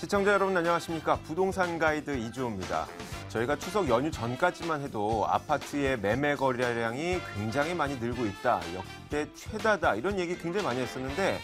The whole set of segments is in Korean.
시청자 여러분 안녕하십니까? 부동산 가이드 이주호입니다. 저희가 추석 연휴 전까지만 해도 아파트의 매매 거래량이 굉장히 많이 늘고 있다, 역대 최다다 이런 얘기 굉장히 많이 했었는데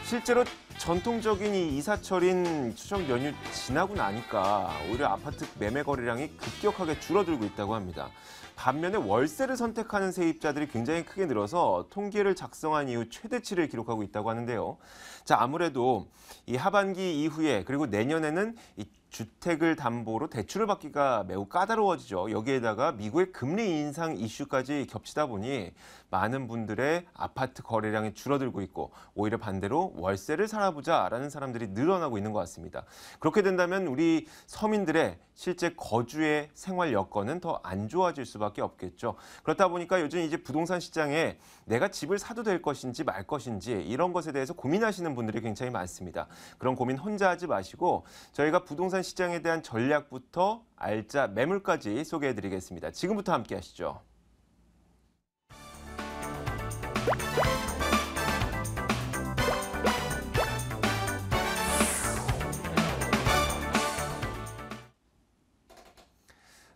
실제로 전통적인 이 이사철인 추석 연휴 지나고 나니까 오히려 아파트 매매 거래량이 급격하게 줄어들고 있다고 합니다. 반면에 월세를 선택하는 세입자들이 굉장히 크게 늘어서 통계를 작성한 이후 최대치를 기록하고 있다고 하는데요. 자, 아무래도 이 하반기 이후에 그리고 내년에는 이 주택을 담보로 대출을 받기가 매우 까다로워지죠. 여기에다가 미국의 금리 인상 이슈까지 겹치다 보니 많은 분들의 아파트 거래량이 줄어들고 있고 오히려 반대로 월세를 살아보자라는 사람들이 늘어나고 있는 것 같습니다. 그렇게 된다면 우리 서민들의 실제 거주의 생활 여건은 더 안 좋아질 수밖에 없겠죠. 그렇다 보니까 요즘 이제 부동산 시장에 내가 집을 사도 될 것인지 말 것인지 이런 것에 대해서 고민하시는 분들이 굉장히 많습니다. 그런 고민 혼자 하지 마시고 저희가 부동산 시장에 대한 전략부터 알짜 매물까지 소개해드리겠습니다. 지금부터 함께 하시죠.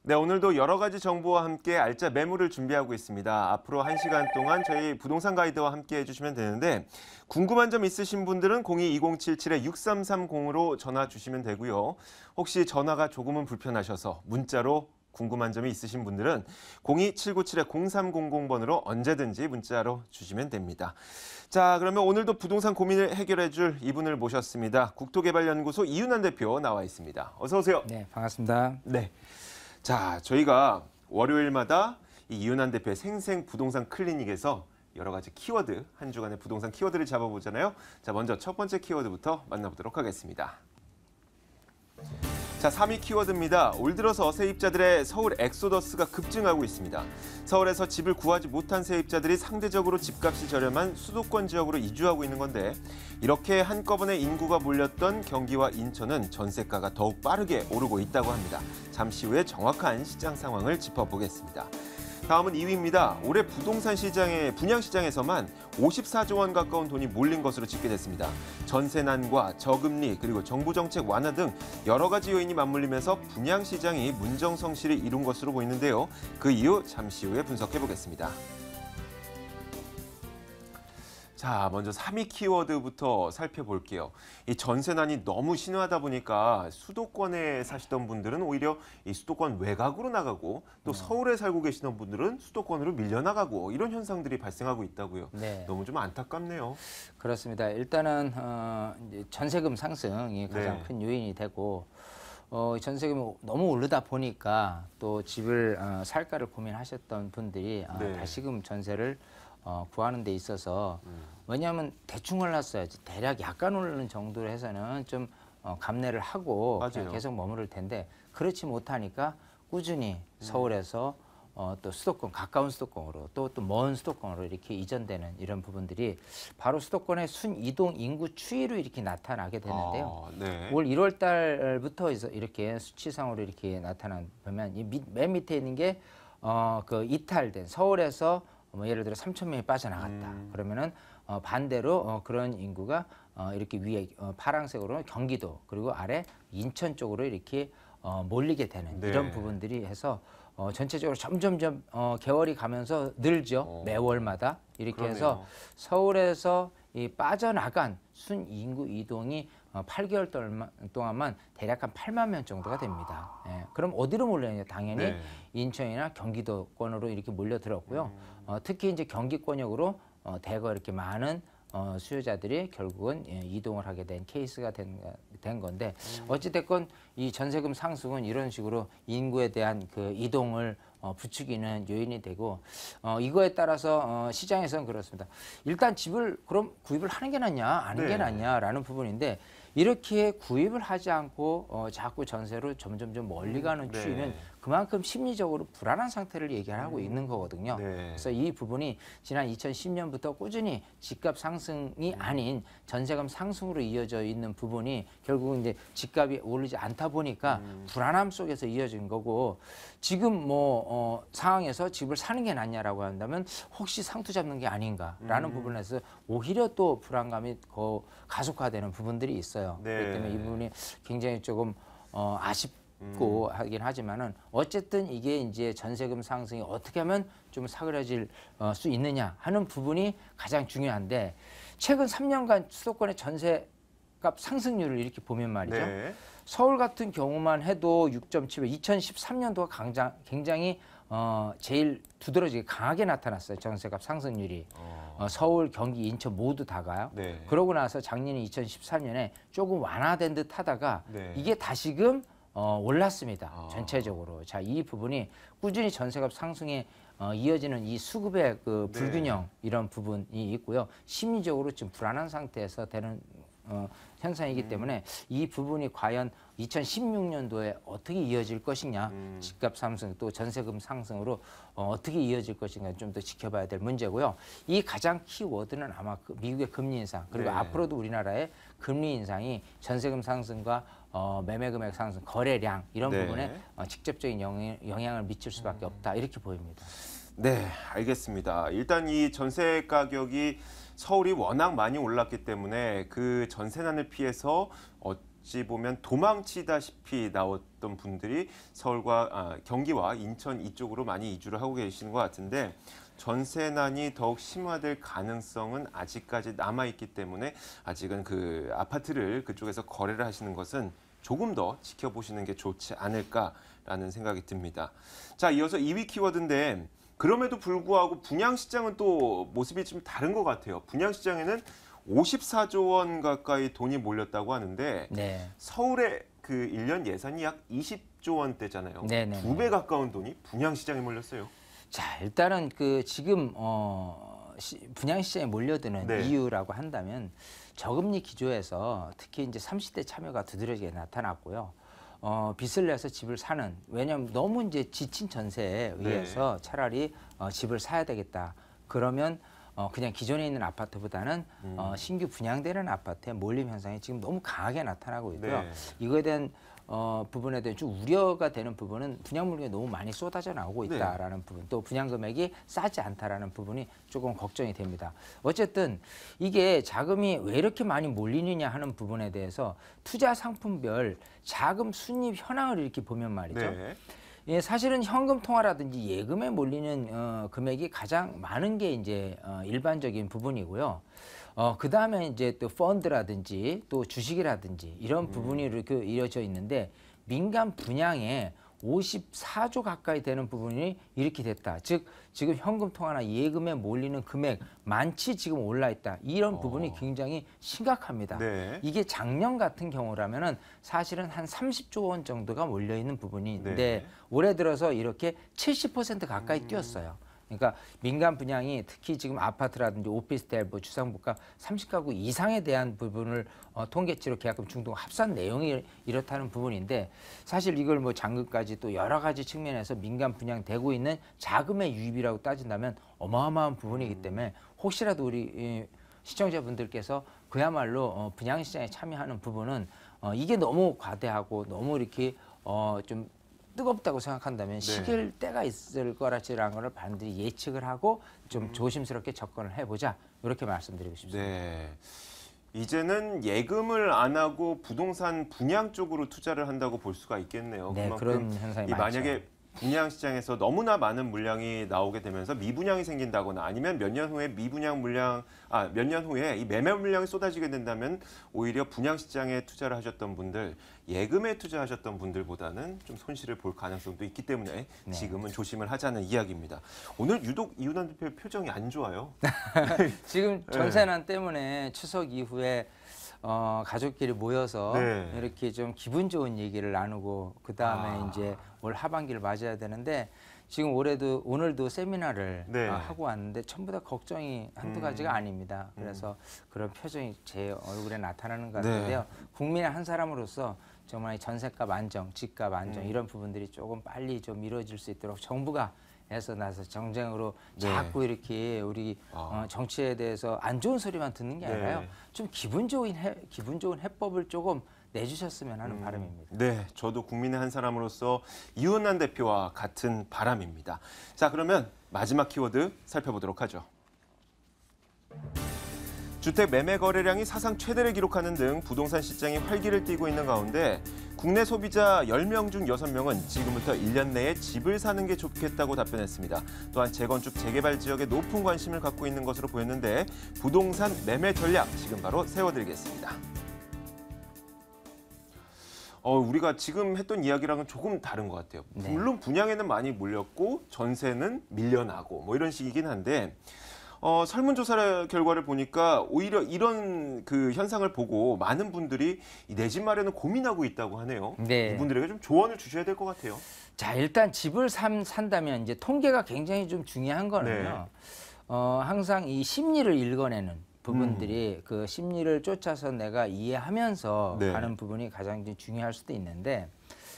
네, 오늘도 여러 가지 정보와 함께 알짜 매물을 준비하고 있습니다. 앞으로 1시간 동안 저희 부동산 가이드와 함께 해주시면 되는데 궁금한 점 있으신 분들은 02-2077-6330으로 전화 주시면 되고요. 혹시 전화가 조금은 불편하셔서 문자로 궁금한 점이 있으신 분들은 02-797-0300번으로 언제든지 문자로 주시면 됩니다. 자, 그러면 오늘도 부동산 고민을 해결해 줄 이분을 모셨습니다. 국토개발연구소 이윤환 대표 나와 있습니다. 어서 오세요. 네, 반갑습니다. 네. 자, 저희가 월요일마다 이 이윤환 대표의 생생 부동산 클리닉에서 여러 가지 키워드, 한 주간의 부동산 키워드를 잡아보잖아요. 자, 먼저 첫 번째 키워드부터 만나보도록 하겠습니다. 자, 3위 키워드입니다. 올 들어서 세입자들의 서울 엑소더스가 급증하고 있습니다. 서울에서 집을 구하지 못한 세입자들이 상대적으로 집값이 저렴한 수도권 지역으로 이주하고 있는 건데 이렇게 한꺼번에 인구가 몰렸던 경기와 인천은 전세가가 더욱 빠르게 오르고 있다고 합니다. 잠시 후에 정확한 시장 상황을 짚어보겠습니다. 다음은 2위입니다. 올해 부동산 시장의 분양 시장에서만 54조 원 가까운 돈이 몰린 것으로 집계됐습니다. 전세난과 저금리 그리고 정부 정책 완화 등 여러 가지 요인이 맞물리면서 분양 시장이 문정성실히 이룬 것으로 보이는데요. 그 이유 잠시 후에 분석해 보겠습니다. 자, 먼저 3위 키워드부터 살펴볼게요. 이 전세난이 너무 심하다 보니까 수도권에 사시던 분들은 오히려 이 수도권 외곽으로 나가고 또 서울에 살고 계시던 분들은 수도권으로 밀려나가고 이런 현상들이 발생하고 있다고요. 네. 너무 좀 안타깝네요. 그렇습니다. 일단은 이제 전세금 상승이 가장 네. 큰 요인이 되고 전세금이 너무 오르다 보니까 또 집을 살까를 고민하셨던 분들이 네. 다시금 전세를 구하는 데 있어서 왜냐하면 대충 올랐어야지 대략 약간 오르는 정도로 해서는 좀 감내를 하고 그냥 계속 머무를 텐데 그렇지 못하니까 꾸준히 서울에서 또 수도권 가까운 수도권으로 또 먼 수도권으로 이렇게 이전되는 이런 부분들이 바로 수도권의 순이동 인구 추이로 이렇게 나타나게 되는데요. 네. 올 1월 달부터 이렇게 수치상으로 이렇게 나타난 보면 맨 밑에 있는 게 그 이탈된 서울에서 뭐 예를 들어 3,000명이 빠져나갔다. 그러면은 반대로 그런 인구가 이렇게 위에 파란색으로 경기도 그리고 아래 인천 쪽으로 이렇게 몰리게 되는 네. 이런 부분들이 해서 전체적으로 점점점 개월이 가면서 늘죠. 매월마다 이렇게 그러네요. 해서 서울에서 이 빠져나간 순인구 이동이 8개월 동안만 대략 한 8만 명 정도가 됩니다. 예, 그럼 어디로 몰려요? 당연히 네. 인천이나 경기도권으로 이렇게 몰려들었고요. 특히 이제 경기권역으로 대거 이렇게 많은 수요자들이 결국은 이동을 하게 된 케이스가 된 건데 어찌됐건 이 전세금 상승은 이런 식으로 인구에 대한 그 이동을 부추기는 요인이 되고 이거에 따라서 시장에서는 그렇습니다. 일단 집을 그럼 구입을 하는 게 낫냐 아는 게 낫냐라는 부분인데 이렇게 구입을 하지 않고 자꾸 전세로 점점점 멀리 가는 추이는 그만큼 심리적으로 불안한 상태를 얘기하고 있는 거거든요. 그래서 이 부분이 지난 2010년부터 꾸준히 집값 상승이 아닌 전세금 상승으로 이어져 있는 부분이 결국은 이제 집값이 오르지 않다 보니까 불안함 속에서 이어진 거고 지금 뭐 상황에서 집을 사는 게 낫냐라고 한다면 혹시 상투 잡는 게 아닌가라는 부분에서 오히려 또 불안감이 가속화되는 부분들이 있어요. 없어요. 네. 그렇기 때문에 이 부분이 굉장히 조금 아쉽고 하긴 하지만은 어쨌든 이게 이제 전세금 상승이 어떻게 하면 좀 사그라질 수 있느냐 하는 부분이 가장 중요한데 최근 3년간 수도권의 전세값 상승률을 이렇게 보면 말이죠. 네. 서울 같은 경우만 해도 6.7, 2013년도가 굉장히 제일 두드러지게 강하게 나타났어요. 전세값 상승률이. 서울, 경기, 인천 모두 다가요. 네. 그러고 나서 작년 2014년에 조금 완화된 듯 하다가 네. 이게 다시금 올랐습니다. 전체적으로. 자, 이 부분이 꾸준히 전세값 상승에 이어지는 이 수급의 그 네. 불균형 이런 부분이 있고요. 심리적으로 좀 불안한 상태에서 되는 현상이기 때문에 이 부분이 과연 2016년도에 어떻게 이어질 것이냐, 집값 상승 또 전세금 상승으로 어떻게 이어질 것인가 좀 더 지켜봐야 될 문제고요. 이 가장 키워드는 아마 미국의 금리 인상 그리고 네. 앞으로도 우리나라의 금리 인상이 전세금 상승과 매매 금액 상승, 거래량 이런 네. 부분에 직접적인 영향을 미칠 수밖에 없다 이렇게 보입니다. 네, 알겠습니다. 일단 이 전세 가격이 서울이 워낙 많이 올랐기 때문에 그 전세난을 피해서 어찌 보면 도망치다시피 나왔던 분들이 서울과 경기와 인천 이쪽으로 많이 이주를 하고 계시는 것 같은데 전세난이 더욱 심화될 가능성은 아직까지 남아있기 때문에 아직은 그 아파트를 그쪽에서 거래를 하시는 것은 조금 더 지켜보시는 게 좋지 않을까라는 생각이 듭니다. 자, 이어서 2위 키워드인데 그럼에도 불구하고 분양시장은 또 모습이 좀 다른 것 같아요. 분양시장에는 54조 원 가까이 돈이 몰렸다고 하는데 네. 서울의 그 1년 예산이 약 20조 원대잖아요. 네네네. 2배 가까운 돈이 분양시장에 몰렸어요. 자, 일단은 그 지금 분양시장에 몰려드는 네. 이유라고 한다면 저금리 기조에서 특히 이제 30대 참여가 두드러지게 나타났고요. 빚을 내서 집을 사는 왜냐하면 너무 이제 지친 전세에 의해서 차라리 집을 사야 되겠다. 그러면 그냥 기존에 있는 아파트보다는 신규 분양되는 아파트의 몰림 현상이 지금 너무 강하게 나타나고 있고요. 네. 이거에 대한 부분에 대해 좀 우려가 되는 부분은 분양 물량이 너무 많이 쏟아져 나오고 있다라는 부분, 또 분양 금액이 싸지 않다라는 부분이 조금 걱정이 됩니다. 어쨌든 이게 자금이 왜 이렇게 많이 몰리느냐 하는 부분에 대해서 투자 상품별 자금 순입 현황을 이렇게 보면 말이죠. 네. 예, 사실은 현금 통화라든지 예금에 몰리는 금액이 가장 많은 게 이제 일반적인 부분이고요. 그 다음에 이제 또 펀드라든지 또 주식이라든지 이런 부분이 이렇게 이어져 있는데 민간 분양에 54조 가까이 되는 부분이 이렇게 됐다. 즉 지금 현금 통화나 예금에 몰리는 금액 많이 지금 올라 있다. 이런 부분이 굉장히 심각합니다. 네. 이게 작년 같은 경우라면은 사실은 한 30조 원 정도가 몰려 있는 부분인데 네. 올해 들어서 이렇게 70% 가까이 뛰었어요. 그러니까 민간 분양이 특히 지금 아파트라든지 오피스텔, 뭐 주상복합 30가구 이상에 대한 부분을 통계치로 계약금 중도 합산 내용이 이렇다는 부분인데 사실 이걸 뭐 잔금까지 또 여러 가지 측면에서 민간 분양되고 있는 자금의 유입이라고 따진다면 어마어마한 부분이기 때문에 혹시라도 우리 시청자분들께서 그야말로 분양시장에 참여하는 부분은 이게 너무 과대하고 너무 이렇게 좀 뜨겁다고 생각한다면 시길 때가 있을 거라는 걸 반드시 예측을 하고 좀 조심스럽게 접근을 해보자 이렇게 말씀드리고 싶습니다. 네. 이제는 예금을 안 하고 부동산 분양 쪽으로 투자를 한다고 볼 수가 있겠네요. 네, 그만큼 그런 현상이 많죠. 만약에 분양 시장에서 너무나 많은 물량이 나오게 되면서 미분양이 생긴다거나 아니면 몇 년 후에 몇 년 후에 이 매매 물량이 쏟아지게 된다면 오히려 분양 시장에 투자를 하셨던 분들, 예금에 투자하셨던 분들보다는 좀 손실을 볼 가능성도 있기 때문에 지금은 조심을 하자는 이야기입니다. 오늘 유독 이훈환 대표의 표정이 안 좋아요. 지금 전세난 때문에 추석 이후에 가족끼리 모여서 이렇게 좀 기분 좋은 얘기를 나누고 그 다음에 이제 올 하반기를 맞아야 되는데 지금 오늘도 세미나를 하고 왔는데 전부 다 걱정이 한두 가지가 아닙니다. 그래서 그런 표정이 제 얼굴에 나타나는 것 같은데요. 국민의 한 사람으로서 정말 전세값 안정, 집값 안정 이런 부분들이 조금 빨리 좀 이루어질 수 있도록 정부가 해서 나서 정쟁으로 자꾸 이렇게 우리 정치에 대해서 안 좋은 소리만 듣는 게 아니라요. 좀 기분 좋은 해법을 조금 내주셨으면 하는 바람입니다. 네, 저도 국민의 한 사람으로서 이훈환 대표와 같은 바람입니다. 자, 그러면 마지막 키워드 살펴보도록 하죠. 주택 매매 거래량이 사상 최대를 기록하는 등 부동산 시장이 활기를 띠고 있는 가운데 국내 소비자 10명 중 6명은 지금부터 1년 내에 집을 사는 게 좋겠다고 답변했습니다. 또한 재건축, 재개발 지역에 높은 관심을 갖고 있는 것으로 보였는데 부동산 매매 전략 지금 바로 세워드리겠습니다. 우리가 지금 했던 이야기랑은 조금 다른 것 같아요. 네. 물론 분양에는 많이 몰렸고 전세는 밀려나고 뭐 이런 식이긴 한데 설문조사 결과를 보니까 오히려 이런 그 현상을 보고 많은 분들이 내 집 마련을 고민하고 있다고 하네요. 네. 이분들에게 좀 조언을 주셔야 될 것 같아요. 자, 일단 집을 산다면 이제 통계가 굉장히 좀 중요한 거는요. 항상 이 심리를 읽어내는 부분들이 그 심리를 쫓아서 내가 이해하면서 네. 가는 부분이 가장 이제 중요할 수도 있는데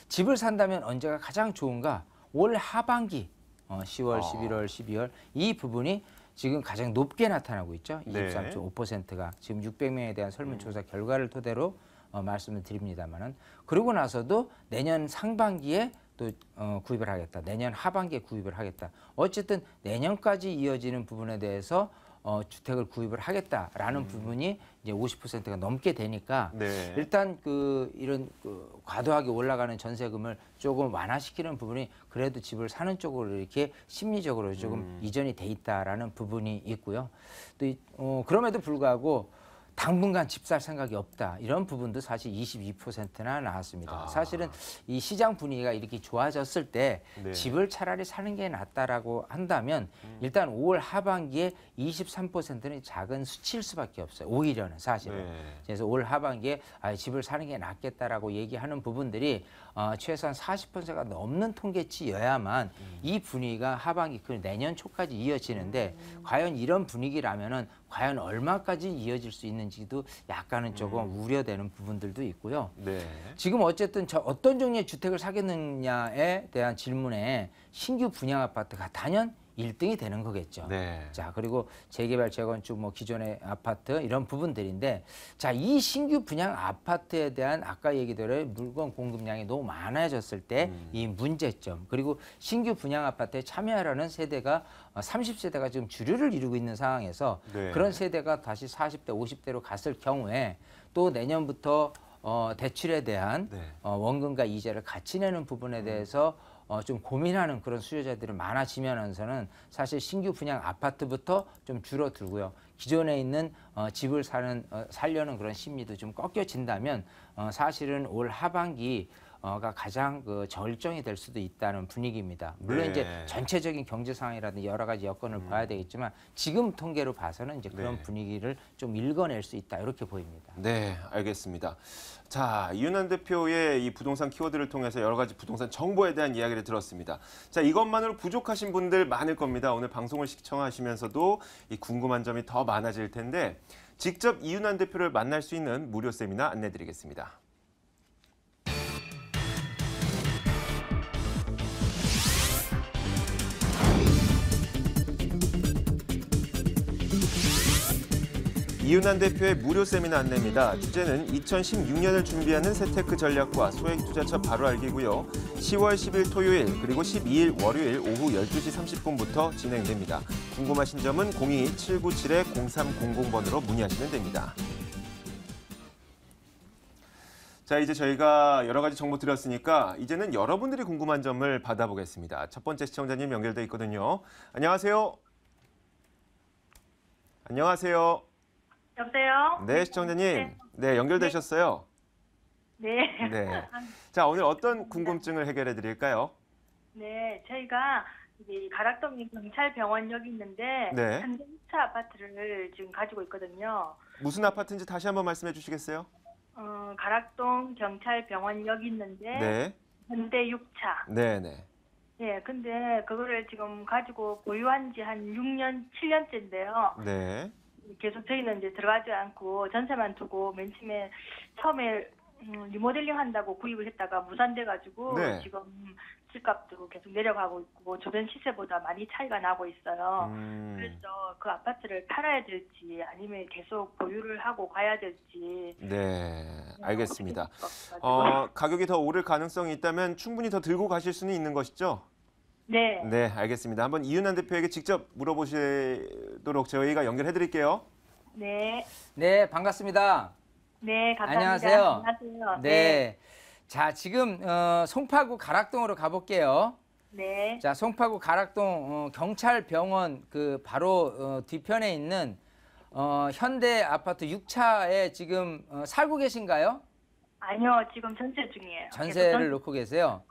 집을 산다면 언제가 가장 좋은가? 올 하반기 10월, 11월, 12월 이 부분이 지금 가장 높게 나타나고 있죠. 네. 23.5%가 지금 600명에 대한 설문조사 결과를 토대로 말씀을 드립니다만은 그러고 나서도 내년 상반기에 또 구입을 하겠다. 내년 하반기에 구입을 하겠다. 어쨌든 내년까지 이어지는 부분에 대해서 주택을 구입을 하겠다라는 부분이 이제 50%가 넘게 되니까 네. 일단 이런 과도하게 올라가는 전세금을 조금 완화시키는 부분이 그래도 집을 사는 쪽으로 이렇게 심리적으로 조금 이전이 돼 있다라는 부분이 있고요. 또 그럼에도 불구하고 당분간 집 살 생각이 없다. 이런 부분도 사실 22%나 나왔습니다. 사실은 이 시장 분위기가 이렇게 좋아졌을 때 네. 집을 차라리 사는 게 낫다라고 한다면 일단 5월 하반기에 23%는 작은 수치일 수밖에 없어요. 오히려는 사실은. 네. 그래서 올 하반기에 집을 사는 게 낫겠다라고 얘기하는 부분들이 최소한 40%가 넘는 통계치여야만 이 분위기가 하반기 그 내년 초까지 이어지는데 과연 이런 분위기라면은 과연 얼마까지 이어질 수 있는지도 약간은 조금 우려되는 부분들도 있고요. 네. 지금 어쨌든 어떤 종류의 주택을 사겠느냐에 대한 질문에 신규 분양 아파트가 단연 1등이 되는 거겠죠. 네. 자, 그리고 재개발, 재건축, 뭐 기존의 아파트 이런 부분들인데, 자, 이 신규 분양 아파트에 대한 아까 얘기대로 물건 공급량이 너무 많아졌을 때 이 문제점, 그리고 신규 분양 아파트에 참여하려는 세대가 30세대가 지금 주류를 이루고 있는 상황에서 네. 그런 세대가 다시 40대, 50대로 갔을 경우에 또 내년부터 대출에 대한 네. 원금과 이자를 같이 내는 부분에 대해서 좀 고민하는 그런 수요자들이 많아지면서는 사실 신규 분양 아파트부터 좀 줄어들고요. 기존에 있는 집을 살려는 그런 심리도 좀 꺾여진다면 사실은 올 하반기 가 가장 절정이 될 수도 있다는 분위기입니다. 물론 네. 이제 전체적인 경제 상황이라든지 여러 가지 여건을 봐야 되겠지만 지금 통계로 봐서는 이제 그런 네. 분위기를 좀 읽어낼 수 있다 이렇게 보입니다. 네, 알겠습니다. 자, 이윤환 대표의 이 부동산 키워드를 통해서 여러 가지 부동산 정보에 대한 이야기를 들었습니다. 자, 이것만으로 부족하신 분들 많을 겁니다. 오늘 방송을 시청하시면서도 이 궁금한 점이 더 많아질 텐데 직접 이윤환 대표를 만날 수 있는 무료 세미나 안내드리겠습니다. 이윤환 대표의 무료 세미나 안내입니다. 주제는 2016년을 준비하는 세테크 전략과 소액투자처 바로 알기고요. 10월 10일 토요일 그리고 12일 월요일 오후 12시 30분부터 진행됩니다. 궁금하신 점은 02-797-0300번으로 문의하시면 됩니다. 자, 이제 저희가 여러 가지 정보 드렸으니까 이제는 여러분들이 궁금한 점을 받아보겠습니다. 첫 번째 시청자님 연결돼 있거든요. 안녕하세요. 안녕하세요. 여보세요? 네, 시청자님. 네, 연결되셨어요. 네. 네. 자, 오늘 어떤 궁금증을 해결해 드릴까요? 네, 저희가 이제 가락동 경찰병원역이 있는데 네. 현대 6차 아파트를 지금 가지고 있거든요. 무슨 아파트인지 다시 한번 말씀해 주시겠어요? 가락동 경찰병원역이 있는데 네. 현대 6차. 네, 네. 네, 근데 그거를 지금 가지고 보유한 지 한 6년, 7년째인데요. 네. 계속 저희는 이제 들어가지 않고 전세만 두고 맨 처음에 리모델링 한다고 구입을 했다가 무산돼가지고 네. 지금 집값도 계속 내려가고 있고 주변 시세보다 많이 차이가 나고 있어요. 그래서 그 아파트를 팔아야 될지 아니면 계속 보유를 하고 가야 될지. 네, 알겠습니다. 가지고. 가격이 더 오를 가능성이 있다면 충분히 더 들고 가실 수는 있는 것이죠? 네. 네, 알겠습니다. 한번 이윤환 대표에게 직접 물어보시도록 저희가 연결해 드릴게요. 네. 네, 반갑습니다. 네, 감사합니다. 안녕하세요. 안녕하세요. 네. 자, 지금 송파구 가락동으로 가볼게요. 네. 자, 송파구 가락동 경찰병원 그 바로 뒤편에 있는 현대 아파트 6차에 지금 살고 계신가요? 아니요, 지금 전세 중이에요. 전세를 놓고 계세요.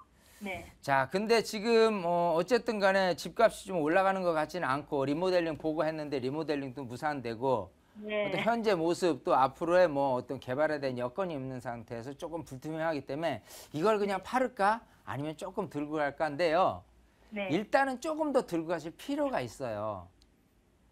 네. 자, 근데 지금 어쨌든 간에 집값이 좀 올라가는 것 같지는 않고 리모델링 보고 했는데 리모델링도 무산되고 네. 어떤 현재 모습 또 앞으로의 뭐 어떤 개발에 대한 여건이 없는 상태에서 조금 불투명하기 때문에 이걸 그냥 팔을까 아니면 조금 들고 갈까인데요. 네. 일단은 조금 더 들고 가실 필요가 있어요.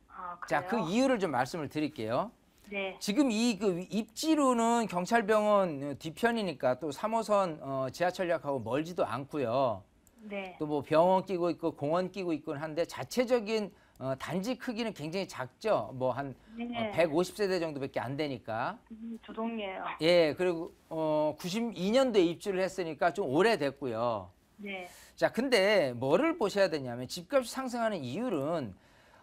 아, 그래요? 자, 그 이유를 좀 말씀을 드릴게요. 네. 지금 이 그 입지로는 경찰병원 뒤편이니까 또 3호선 지하철역하고 멀지도 않고요. 네. 또 뭐 병원 끼고 있고 공원 끼고 있곤 한데 자체적인 단지 크기는 굉장히 작죠. 뭐 한 네. 150세대 정도밖에 안 되니까. 조동이에요. 예, 그리고 92년도에 입주를 했으니까 좀 오래됐고요. 네. 자, 근데 뭐를 보셔야 되냐면 집값이 상승하는 이유는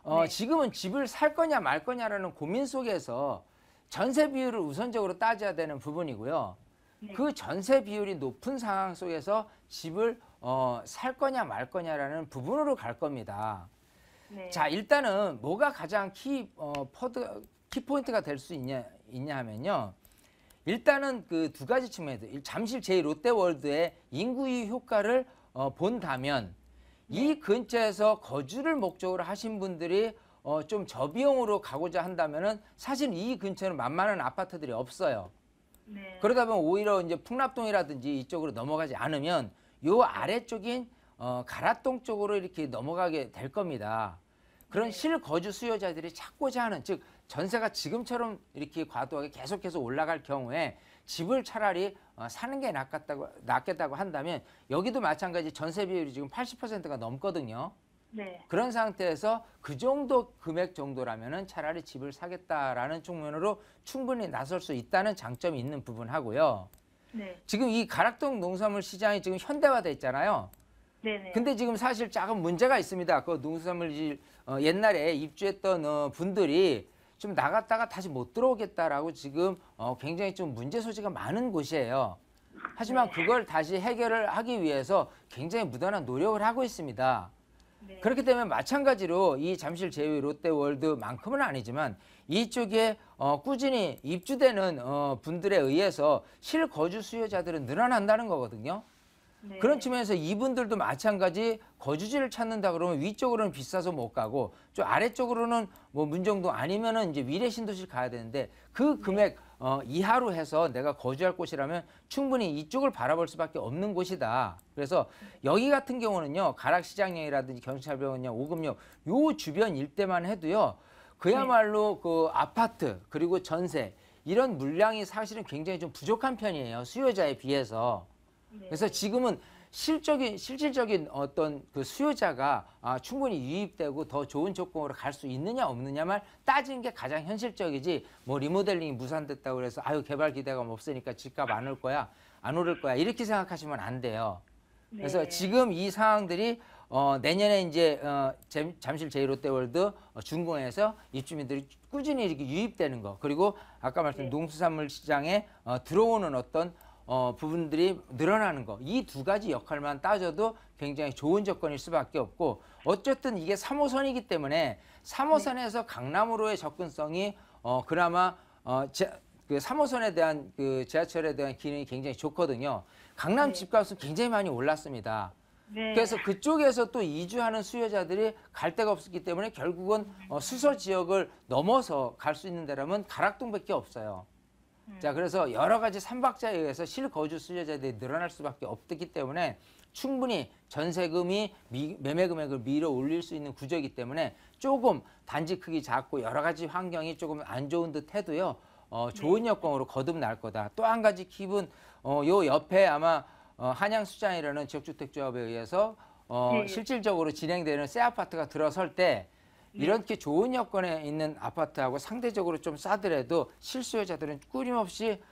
네. 지금은 집을 살 거냐 말 거냐라는 고민 속에서 전세 비율을 우선적으로 따져야 되는 부분이고요. 네. 그 전세 비율이 높은 상황 속에서 집을 살 거냐 말 거냐라는 부분으로 갈 겁니다. 네. 자, 일단은 뭐가 가장 키포인트가 될 수 있냐 하면요. 일단은 그 두 가지 측면에서 잠실 제2롯데월드의 인구유 효과를 본다면 이 근처에서 거주를 목적으로 하신 분들이 좀 저비용으로 가고자 한다면은 사실 이 근처는 만만한 아파트들이 없어요. 네. 그러다 보면 오히려 이제 풍납동이라든지 이쪽으로 넘어가지 않으면 요 아래쪽인 가락동 쪽으로 이렇게 넘어가게 될 겁니다. 그런 네. 실거주 수요자들이 찾고자 하는, 즉 전세가 지금처럼 이렇게 과도하게 계속해서 올라갈 경우에 집을 차라리 사는 게 낫겠다고 한다면 여기도 마찬가지 전세 비율이 지금 80%가 넘거든요. 네. 그런 상태에서 그 정도 금액 정도라면은 차라리 집을 사겠다라는 측면으로 충분히 나설 수 있다는 장점이 있는 부분하고요. 네. 지금 이 가락동 농산물 시장이 지금 현대화돼 있잖아요. 네네. 근데 지금 사실 작은 문제가 있습니다. 그 농수산물 옛날에 입주했던 분들이 좀 나갔다가 다시 못 들어오겠다라고 지금 굉장히 좀 문제 소지가 많은 곳이에요. 하지만 네. 그걸 다시 해결을 하기 위해서 굉장히 무단한 노력을 하고 있습니다. 네. 그렇기 때문에 마찬가지로 이 잠실 제2롯데월드만큼은 아니지만 이쪽에 꾸준히 입주되는 분들에 의해서 실거주 수요자들은 늘어난다는 거거든요. 네. 그런 측면에서 이분들도 마찬가지 거주지를 찾는다 그러면 위쪽으로는 비싸서 못 가고 좀 아래쪽으로는 뭐 문정동 아니면은 이제 위례 신도시 가야 되는데 그 금액 이하로 해서 내가 거주할 곳이라면 충분히 이쪽을 바라볼 수밖에 없는 곳이다. 그래서 여기 같은 경우는요, 가락시장역이라든지 경찰병원역, 오금역 요 주변 일대만 해도요, 그야말로 그 아파트 그리고 전세 이런 물량이 사실은 굉장히 좀 부족한 편이에요, 수요자에 비해서. 네. 그래서 지금은 실질적인 어떤 그 수요자가 충분히 유입되고 더 좋은 조건으로 갈 수 있느냐 없느냐만 따지는 게 가장 현실적이지, 뭐 리모델링이 무산됐다고 그래서 아유 개발 기대감 없으니까 집값 안 올 거야 안 오를 거야 이렇게 생각하시면 안 돼요. 그래서 네. 지금 이 상황들이 내년에 이제 잠실 제2롯데월드 준공해서 입주민들이 꾸준히 이렇게 유입되는 거, 그리고 아까 말씀드린 네. 농수산물 시장에 들어오는 어떤 부분들이 늘어나는 거, 이 두 가지 역할만 따져도 굉장히 좋은 조건일 수밖에 없고, 어쨌든 이게 3호선이기 때문에 3호선에서 강남으로의 접근성이 그나마 그 3호선에 대한 그 지하철에 대한 기능이 굉장히 좋거든요. 강남 네. 집값은 굉장히 많이 올랐습니다. 네. 그래서 그쪽에서 또 이주하는 수요자들이 갈 데가 없었기 때문에 결국은 수서 지역을 넘어서 갈 수 있는 데라면 가락동밖에 없어요. 자, 그래서 여러 가지 삼박자에 의해서 실거주 수요자들이 늘어날 수밖에 없기 때문에 충분히 전세금이 매매 금액을 밀어 올릴 수 있는 구조이기 때문에 조금 단지 크기 작고 여러 가지 환경이 조금 안 좋은 듯 해도요, 좋은 여건으로 거듭날 거다. 또 한 가지 팁은 요 옆에 아마 한양수장이라는 지역주택조합에 의해서 네. 실질적으로 진행되는 새 아파트가 들어설 때 이렇게 좋은 여건에 있는 아파트하고 상대적으로 좀 싸더라도 실수요자들은 끊임없이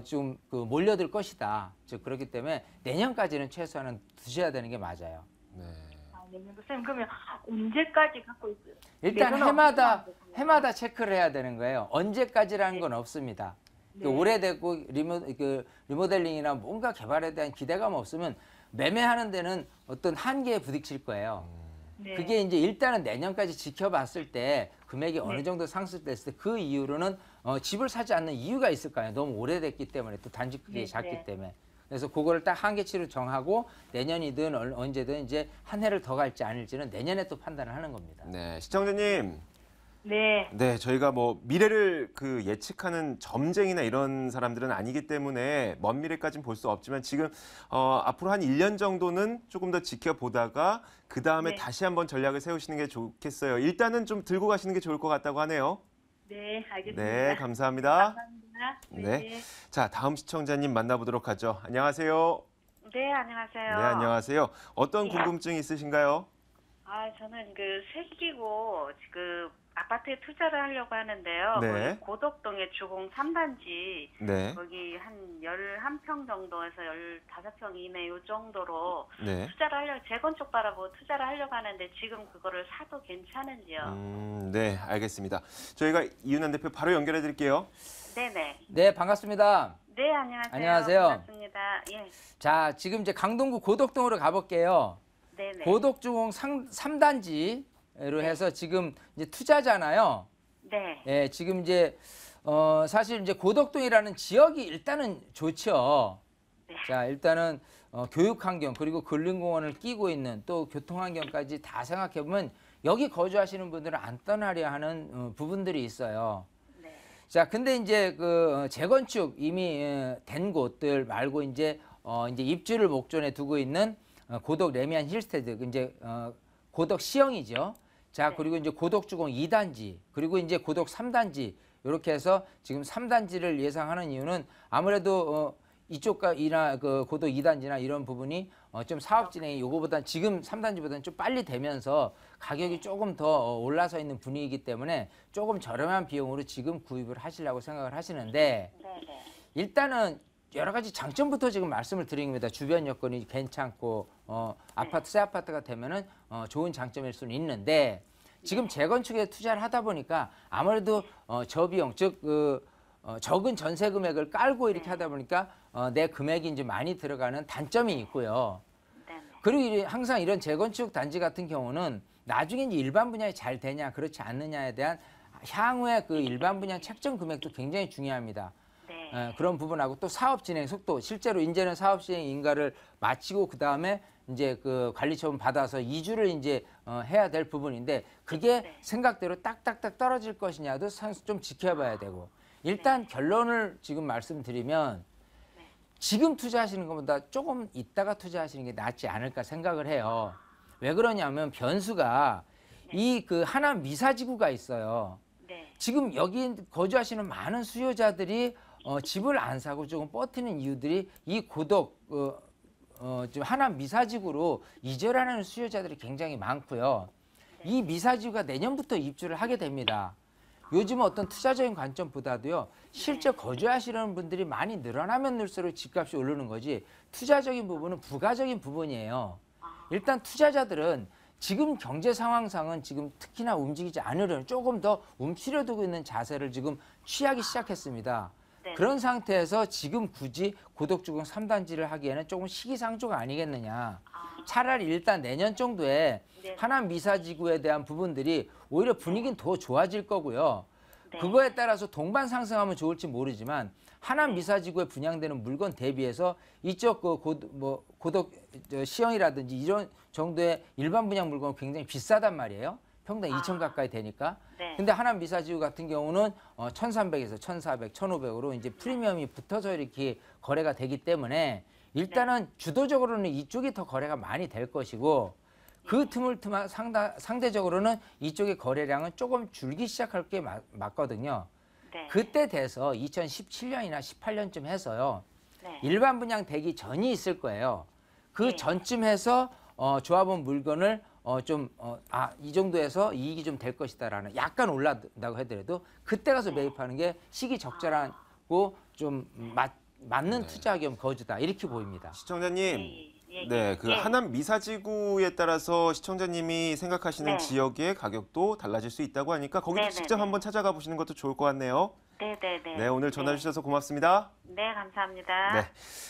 좀 그 몰려들 것이다. 즉 그렇기 때문에 내년까지는 최소한은 두셔야 되는 게 맞아요. 네. 아, 되는 거. 선생님 그러면 언제까지 갖고 있어요? 일단 내년은 해마다 체크를 해야 되는 거예요. 언제까지라는 건 없습니다. 네. 오래되고 리모델링이나 뭔가 개발에 대한 기대감 없으면 매매하는 데는 어떤 한계에 부딪힐 거예요. 네. 그게 이제 일단은 내년까지 지켜봤을 때 금액이 어느 네. 정도 상승됐을 때 그 이후로는 집을 사지 않는 이유가 있을 거 아니에요. 너무 오래됐기 때문에 또 단지 크기 네, 작기 네. 때문에. 그래서 그거를 딱 한계치로 정하고 내년이든 언제든 이제 한 해를 더 갈지 아닐지는 내년에 또 판단을 하는 겁니다. 네, 시청자님. 네. 네, 저희가 뭐 미래를 예측하는 점쟁이나 이런 사람들은 아니기 때문에 먼 미래까지는 볼 수 없지만 지금 앞으로 한 1년 정도는 조금 더 지켜보다가 그 다음에 네. 다시 한번 전략을 세우시는 게 좋겠어요. 일단은 좀 들고 가시는 게 좋을 것 같다고 하네요. 네, 알겠습니다. 네, 감사합니다. 감사합니다. 네. 자, 다음 시청자님 만나보도록 하죠. 안녕하세요. 네, 안녕하세요. 네, 안녕하세요. 어떤 궁금증이 있으신가요? 저는 새끼고 지금 아파트에 투자를 하려고 하는데요. 네. 거기 고덕동의 주공 3단지 네, 거기 한 11평 정도에서 15평 이내 요 정도로 네. 투자를 하려고 재건축 바라보고 투자를 하려고 하는데 지금 그거를 사도 괜찮은지요? 네, 알겠습니다. 저희가 이윤환 대표 바로 연결해 드릴게요. 네네. 네, 반갑습니다. 네, 안녕하세요. 안녕하세요. 반갑습니다. 예. 자, 지금 이제 강동구 고덕동으로 가볼게요. 네네. 고덕주공 3단지로 해서 지금 이제 투자잖아요. 네. 예, 지금 이제 사실 이제 고덕동이라는 지역이 일단은 좋죠. 네. 자, 일단은 교육 환경 그리고 근린공원을 끼고 있는 또 교통 환경까지 다 생각해 보면 여기 거주하시는 분들은 안 떠나려 하는 부분들이 있어요. 네. 자, 근데 이제 재건축 이미 된 곳들 말고 이제 입주를 목전에 두고 있는 고덕 레미안 힐스테드 이제 고덕 시형이죠. 자, 그리고 이제 고덕주공 2단지 그리고 이제 고덕 3단지 이렇게 해서 지금 3단지를 예상하는 이유는 아무래도 이쪽이나 고덕 2단지나 이런 부분이 좀 사업 진행이 요거보다 지금 3단지보다는 좀 빨리 되면서 가격이 조금 더 올라서 있는 분위기이기 때문에 조금 저렴한 비용으로 지금 구입을 하시려고 생각을 하시는데 네네. 일단은 여러 가지 장점부터 지금 말씀을 드립니다. 주변 여건이 괜찮고 아파트 새 아파트가 되면은 좋은 장점일 수는 있는데 지금 재건축에 투자를 하다 보니까 아무래도 저비용 즉 적은 전세 금액을 깔고 이렇게 하다 보니까 내 금액이 이제 많이 들어가는 단점이 있고요. 네네. 그리고 항상 이런 재건축 단지 같은 경우는 나중에 이제 일반 분양이 잘 되냐 그렇지 않느냐에 대한 향후에 그 일반 분양 책정 금액도 굉장히 중요합니다. 네. 그런 부분하고 또 사업 진행 속도 실제로 이제는 사업 시행 인가를 마치고 그 다음에 이제 그 관리 처분 받아서 이주를 이제 해야 될 부분인데 그게 네. 생각대로 딱딱딱 떨어질 것이냐도 좀 지켜봐야 되고 일단 결론을 지금 말씀드리면 지금 투자하시는 것보다 조금 있다가 투자하시는 게 낫지 않을까 생각을 해요. 왜 그러냐면 변수가 이 그 하남 미사지구가 있어요. 네. 지금 여기 거주하시는 많은 수요자들이 집을 안 사고 조금 버티는 이유들이 이 고덕 지금 하남 미사지구로 이전하는 수요자들이 굉장히 많고요. 이 미사지구가 내년부터 입주를 하게 됩니다. 요즘은 어떤 투자적인 관점보다도요. 실제 거주하시는 분들이 많이 늘어나면 늘수록 집값이 오르는 거지 투자적인 부분은 부가적인 부분이에요. 일단 투자자들은 지금 경제 상황상은 지금 특히나 움직이지 않으려는 조금 더 움츠려 두고 있는 자세를 지금 취하기 시작했습니다. 네. 그런 상태에서 지금 굳이 고덕주공 3단지를 하기에는 조금 시기상조가 아니겠느냐. 차라리 일단 내년 정도에 네. 하남 미사지구에 대한 부분들이 오히려 분위기는 더 좋아질 거고요. 네. 그거에 따라서 동반 상승하면 좋을지 모르지만 하남 미사지구에 분양되는 물건 대비해서 이쪽 고덕 시형이라든지 이런 정도의 일반 분양 물건은 굉장히 비싸단 말이에요. 평당 2천 가까이 되니까. 네. 근데 하남 미사지구 같은 경우는 1,300에서 1,400, 1,500으로 이제 프리미엄이 붙어서 이렇게 거래가 되기 때문에 일단은 주도적으로는 이쪽이 더 거래가 많이 될 것이고 그 틈을 상대적으로는 이쪽의 거래량은 조금 줄기 시작할 게 맞거든요. 네. 그때 돼서 2017년이나 18년쯤 해서요. 네. 일반 분양 되기 전이 있을 거예요. 그 네. 전쯤 해서 조합원 물건을 이 정도에서 이익이 좀 될 것이다라는 약간 올라간다고 하더라도 그때 가서 매입하는 게 시기 적절하고 좀 맞는 투자 겸 거주다 이렇게 보입니다. 시청자님, 네. 예, 네, 그 예. 하남 미사지구에 따라서 시청자님이 생각하시는 네. 지역의 가격도 달라질 수 있다고 하니까 거기도 네네네. 직접 한번 찾아가 보시는 것도 좋을 것 같네요. 네네네. 네, 오늘 전화 주셔서 고맙습니다. 네, 감사합니다. 네.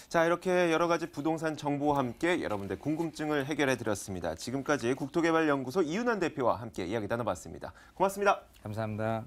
자, 이렇게 여러 가지 부동산 정보와 함께 여러분들 궁금증을 해결해 드렸습니다. 지금까지 국토개발연구소 이윤환 대표와 함께 이야기 나눠봤습니다. 고맙습니다. 감사합니다.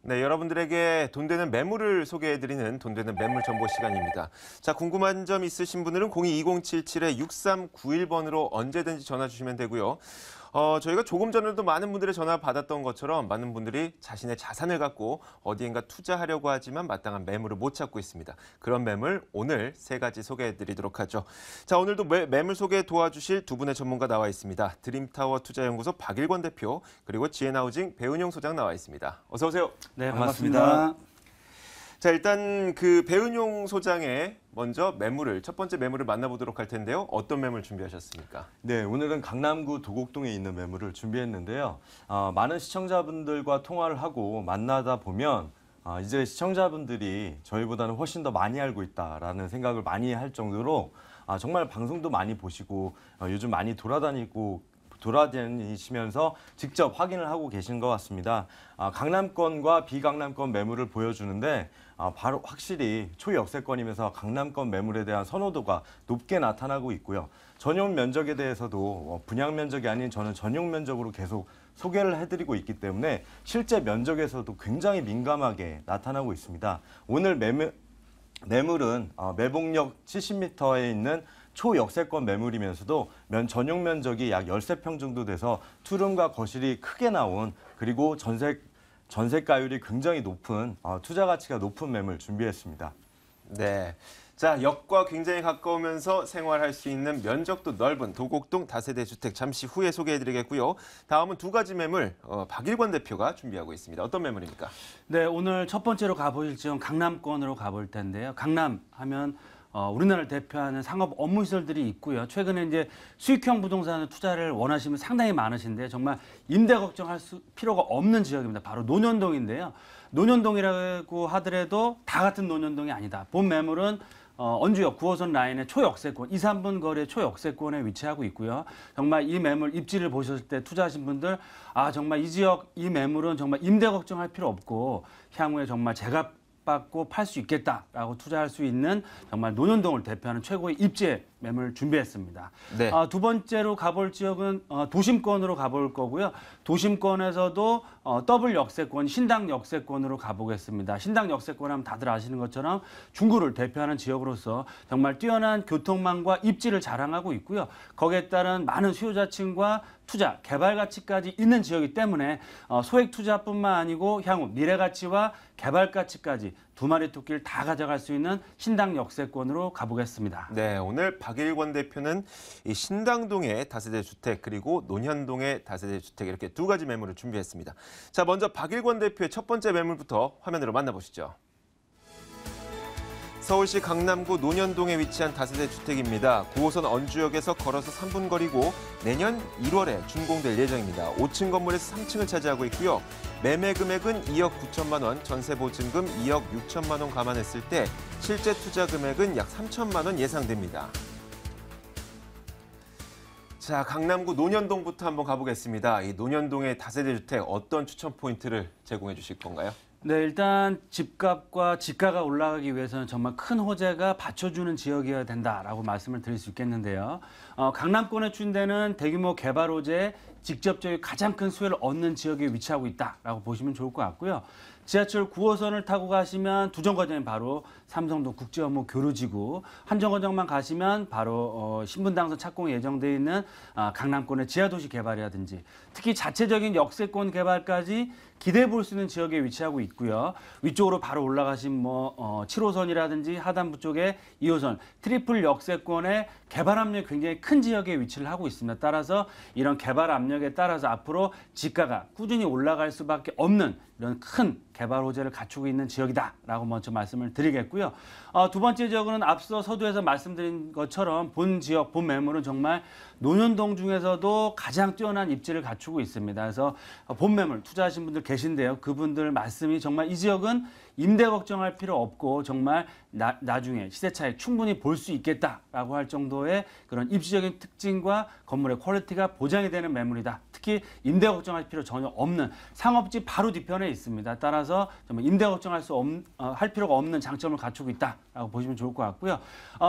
네, 여러분들에게 돈 되는 매물을 소개해드리는 돈 되는 매물 정보 시간입니다. 자, 궁금한 점 있으신 분들은 02-2077-6391번으로 언제든지 전화 주시면 되고요. 저희가 조금 전에도 많은 분들의 전화 받았던 것처럼 많은 분들이 자신의 자산을 갖고 어디엔가 투자하려고 하지만 마땅한 매물을 못 찾고 있습니다. 그런 매물 오늘 3가지 소개해드리도록 하죠. 자, 오늘도 매물 소개 도와주실 두 분의 전문가 나와 있습니다. 드림타워 투자연구소 박일권 대표 그리고 지혜나우징 배은용 소장 나와 있습니다. 어서 오세요. 네, 반갑습니다. 자, 일단 그 배은용 소장의 먼저 첫 번째 매물을 만나보도록 할 텐데요. 어떤 매물 준비하셨습니까? 네, 오늘은 강남구 도곡동에 있는 매물을 준비했는데요. 많은 시청자분들과 통화를 하고 만나다 보면 이제 시청자분들이 저희보다는 훨씬 더 많이 알고 있다라는 생각을 많이 할 정도로 정말 방송도 많이 보시고 요즘 많이 돌아다니시면서 직접 확인을 하고 계신 것 같습니다. 강남권과 비강남권 매물을 보여주는데 바로 확실히 초역세권이면서 강남권 매물에 대한 선호도가 높게 나타나고 있고요. 전용 면적에 대해서도 분양 면적이 아닌 저는 전용 면적으로 계속 소개를 해드리고 있기 때문에 실제 면적에서도 굉장히 민감하게 나타나고 있습니다. 오늘 매물은 매봉역 70m에 있는 초역세권 매물이면서도 전용 면적이 약 13평 정도 돼서 투룸과 거실이 크게 나온 그리고 전세가율이 굉장히 높은 투자 가치가 높은 매물 준비했습니다. 네. 자, 역과 굉장히 가까우면서 생활할 수 있는 면적도 넓은 도곡동 다세대 주택 잠시 후에 소개해드리겠고요. 다음은 2가지 매물 박일권 대표가 준비하고 있습니다. 어떤 매물입니까? 네, 오늘 첫 번째로 가보실 지역은 강남권으로 가볼 텐데요. 강남 하면 우리나라를 대표하는 상업 업무 시설들이 있고요. 최근에 이제 수익형 부동산에 투자를 원하시는 상당히 많으신데 정말 임대 걱정할 필요가 없는 지역입니다. 바로 논현동인데요. 논현동이라고 하더라도 다 같은 논현동이 아니다. 본 매물은 언주역 9호선 라인의 초역세권, 2, 3분 거리의 초역세권에 위치하고 있고요. 정말 이 매물 입지를 보셨을 때 투자하신 분들 정말 이 지역 이 매물은 정말 임대 걱정할 필요 없고 향후에 정말 제값받고 팔 수 있겠다라고 투자할 수 있는 정말 논현동을 대표하는 최고의 입지 매물 준비했습니다. 네. 두 번째로 가볼 지역은 도심권으로 가볼 거고요. 도심권에서도 더블 역세권, 신당 역세권으로 가보겠습니다. 신당 역세권 하면 다들 아시는 것처럼 중구를 대표하는 지역으로서 정말 뛰어난 교통망과 입지를 자랑하고 있고요. 거기에 따른 많은 수요자층과 투자, 개발 가치까지 있는 지역이기 때문에 소액 투자뿐만 아니고 향후 미래 가치와 개발 가치까지 두 마리 토끼를 다 가져갈 수 있는 신당 역세권으로 가보겠습니다. 네, 오늘 박일권 대표는 이 신당동의 다세대 주택 그리고 논현동의 다세대 주택 이렇게 2가지 매물을 준비했습니다. 자, 먼저 박일권 대표의 첫 번째 매물부터 화면으로 만나보시죠. 서울시 강남구 논현동에 위치한 다세대 주택입니다. 9호선 언주역에서 걸어서 3분 거리고 내년 1월에 준공될 예정입니다. 5층 건물에서 3층을 차지하고 있고요. 매매 금액은 2억 9천만 원, 전세 보증금 2억 6천만 원 감안했을 때 실제 투자 금액은 약 3천만 원 예상됩니다. 자, 강남구 논현동부터 한번 가보겠습니다. 이 논현동의 다세대 주택 어떤 추천 포인트를 제공해 주실 건가요? 네, 일단 집값과 지가가 올라가기 위해서는 정말 큰 호재가 받쳐주는 지역이어야 된다라고 말씀을 드릴 수 있겠는데요. 강남권에 추진되는 대규모 개발 호재에 직접적인 가장 큰 수혜를 얻는 지역에 위치하고 있다라고 보시면 좋을 것 같고요. 지하철 9호선을 타고 가시면 두 정거장이 바로 삼성동 국제업무 교류지구, 한 정거장만 가시면 바로 신분당선 착공이 예정돼 있는 강남권의 지하도시 개발이라든지 특히 자체적인 역세권 개발까지 기대해 볼 수 있는 지역에 위치하고 있고요. 위쪽으로 바로 올라가신 7호선이라든지 하단부 쪽에 2호선 트리플 역세권의 개발 압력이 굉장히 큰 지역에 위치를 하고 있습니다. 따라서 이런 개발 압력에 따라서 앞으로 지가가 꾸준히 올라갈 수밖에 없는 이런 큰 개발 호재를 갖추고 있는 지역이다라고 먼저 말씀을 드리겠고요. 두 번째 지역은 앞서 서두에서 말씀드린 것처럼 본 지역, 본 매물은 정말 논현동 중에서도 가장 뛰어난 입지를 갖추고 있습니다. 그래서 본 매물 투자하신 분들 계신데요. 그분들 말씀이 정말 이 지역은 임대 걱정할 필요 없고 정말 나중에 시세 차익 충분히 볼 수 있겠다라고 할 정도의 그런 입지적인 특징과 건물의 퀄리티가 보장이 되는 매물이다. 특히 임대 걱정할 필요 전혀 없는 상업지 바로 뒤편에 있습니다. 따라서 정말 임대 걱정할 할 필요가 없는 장점을 갖추고 있다라고 보시면 좋을 것 같고요.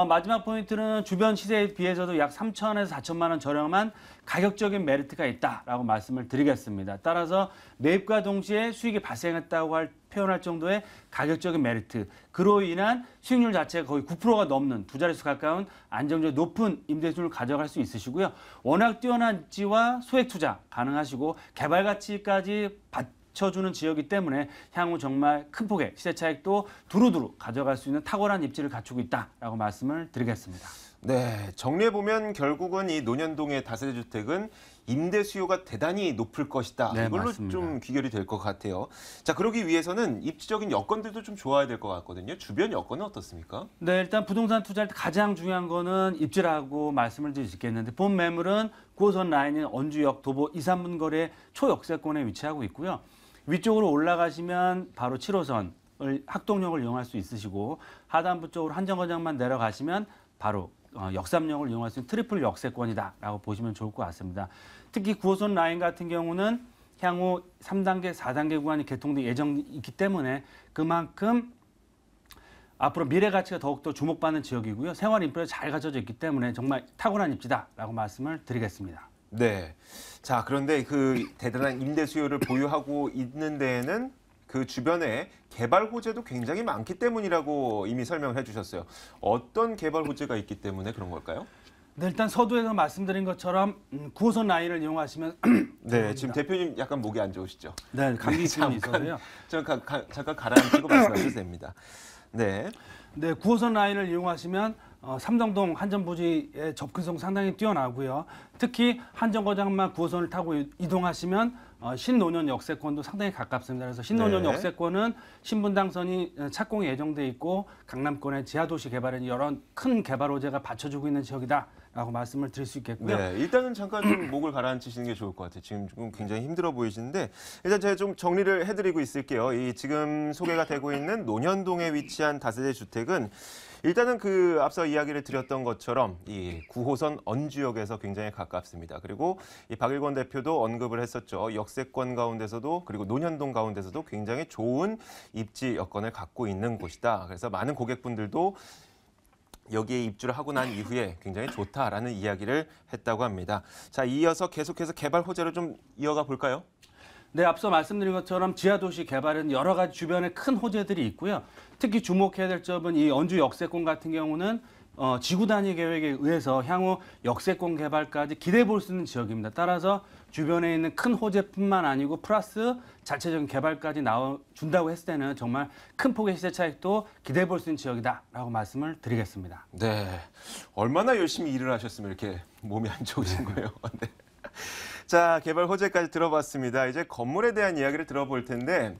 마지막 포인트는 주변 시세에 비해서도 약 3천에서 4천만 원 저렴한 가격적인 메리트가 있다라고 말씀을 드리겠습니다. 따라서 매입과 동시에 수익이 발생했다고 표현할 정도의 가격적인 메리트, 그로 인한 수익률 자체가 거의 9%가 넘는 두 자릿수 가까운 안정적인 높은 임대수를 가져갈 수 있으시고요. 워낙 뛰어난 입지와 소액 투자 가능하시고 개발 가치까지 받쳐주는 지역이기 때문에 향후 정말 큰 폭의 시세 차익도 두루두루 가져갈 수 있는 탁월한 입지를 갖추고 있다라고 말씀을 드리겠습니다. 네, 정리해보면 결국은 이 논현동의 다세대 주택은 임대 수요가 대단히 높을 것이다. 네, 이걸로 맞습니다. 좀 귀결이 될 것 같아요. 자, 그러기 위해서는 입지적인 여건들도 좀 좋아야 될 것 같거든요. 주변 여건은 어떻습니까? 네, 일단 부동산 투자할 때 가장 중요한 거는 입지라고 말씀을 드릴 수 있겠는데 본 매물은 9호선 라인인 언주역, 도보 2, 3분 거리의 초역세권에 위치하고 있고요. 위쪽으로 올라가시면 바로 7호선을 학동역을 이용할 수 있으시고 하단부 쪽으로 한 정거장만 내려가시면 바로 역삼역을 이용할 수 있는 트리플 역세권이다라고 보시면 좋을 것 같습니다. 특히 9호선 라인 같은 경우는 향후 3단계, 4단계 구간이 개통될 예정이 있기 때문에 그만큼 앞으로 미래 가치가 더욱더 주목받는 지역이고요. 생활 인프라가 잘 갖춰져 있기 때문에 정말 탁월한 입지다라고 말씀을 드리겠습니다. 네. 자, 그런데 그 대단한 임대 수요를 보유하고 있는 데에는 그 주변에 개발 호재도 굉장히 많기 때문이라고 이미 설명을 해주셨어요. 어떤 개발 호재가 있기 때문에 그런 걸까요? 네, 일단 서두에서 말씀드린 것처럼 9호선 라인을 이용하시면 네, 지금 대표님 약간 목이 안 좋으시죠? 네, 감기 기운이 있어서요. 잠깐 가라앉히고 말씀하셔도 됩니다. 네. 네, 9호선 라인을 이용하시면 삼성동 한전부지의 접근성 상당히 뛰어나고요. 특히 한 정거장만 9호선을 타고 이동하시면 신논현 역세권도 상당히 가깝습니다. 그래서 신논현 네. 역세권은 신분당선이 착공이 예정돼 있고 강남권의 지하도시 개발에 여러 큰 개발 호재가 받쳐주고 있는 지역이다라고 말씀을 드릴 수 있겠고요. 네, 일단은 잠깐 좀 목을 가라앉히시는 게 좋을 것 같아요. 지금 굉장히 힘들어 보이시는데 일단 제가 좀 정리를 해드리고 있을게요. 이 지금 소개가 되고 있는 논현동에 위치한 다세대 주택은 일단은 그 앞서 이야기를 드렸던 것처럼 이 9호선 언주역에서 굉장히 가깝습니다. 그리고 이 박일권 대표도 언급을 했었죠. 역세권 가운데서도 그리고 논현동 가운데서도 굉장히 좋은 입지 여건을 갖고 있는 곳이다. 그래서 많은 고객분들도 여기에 입주를 하고 난 이후에 굉장히 좋다라는 이야기를 했다고 합니다. 자, 이어서 계속해서 개발 호재를 좀 이어가 볼까요? 네, 앞서 말씀드린 것처럼 지하도시 개발은 여러 가지 주변에 큰 호재들이 있고요. 특히 주목해야 될 점은 이 언주 역세권 같은 경우는 지구 단위 계획에 의해서 향후 역세권 개발까지 기대해 볼 수 있는 지역입니다. 따라서 주변에 있는 큰 호재뿐만 아니고 플러스 자체적인 개발까지 나와준다고 했을 때는 정말 큰 폭의 시세 차익도 기대해 볼 수 있는 지역이다라고 말씀을 드리겠습니다. 네, 얼마나 열심히 일을 하셨으면 이렇게 몸이 안 좋으신 거예요. 네. 자, 개발 호재까지 들어봤습니다. 이제 건물에 대한 이야기를 들어볼 텐데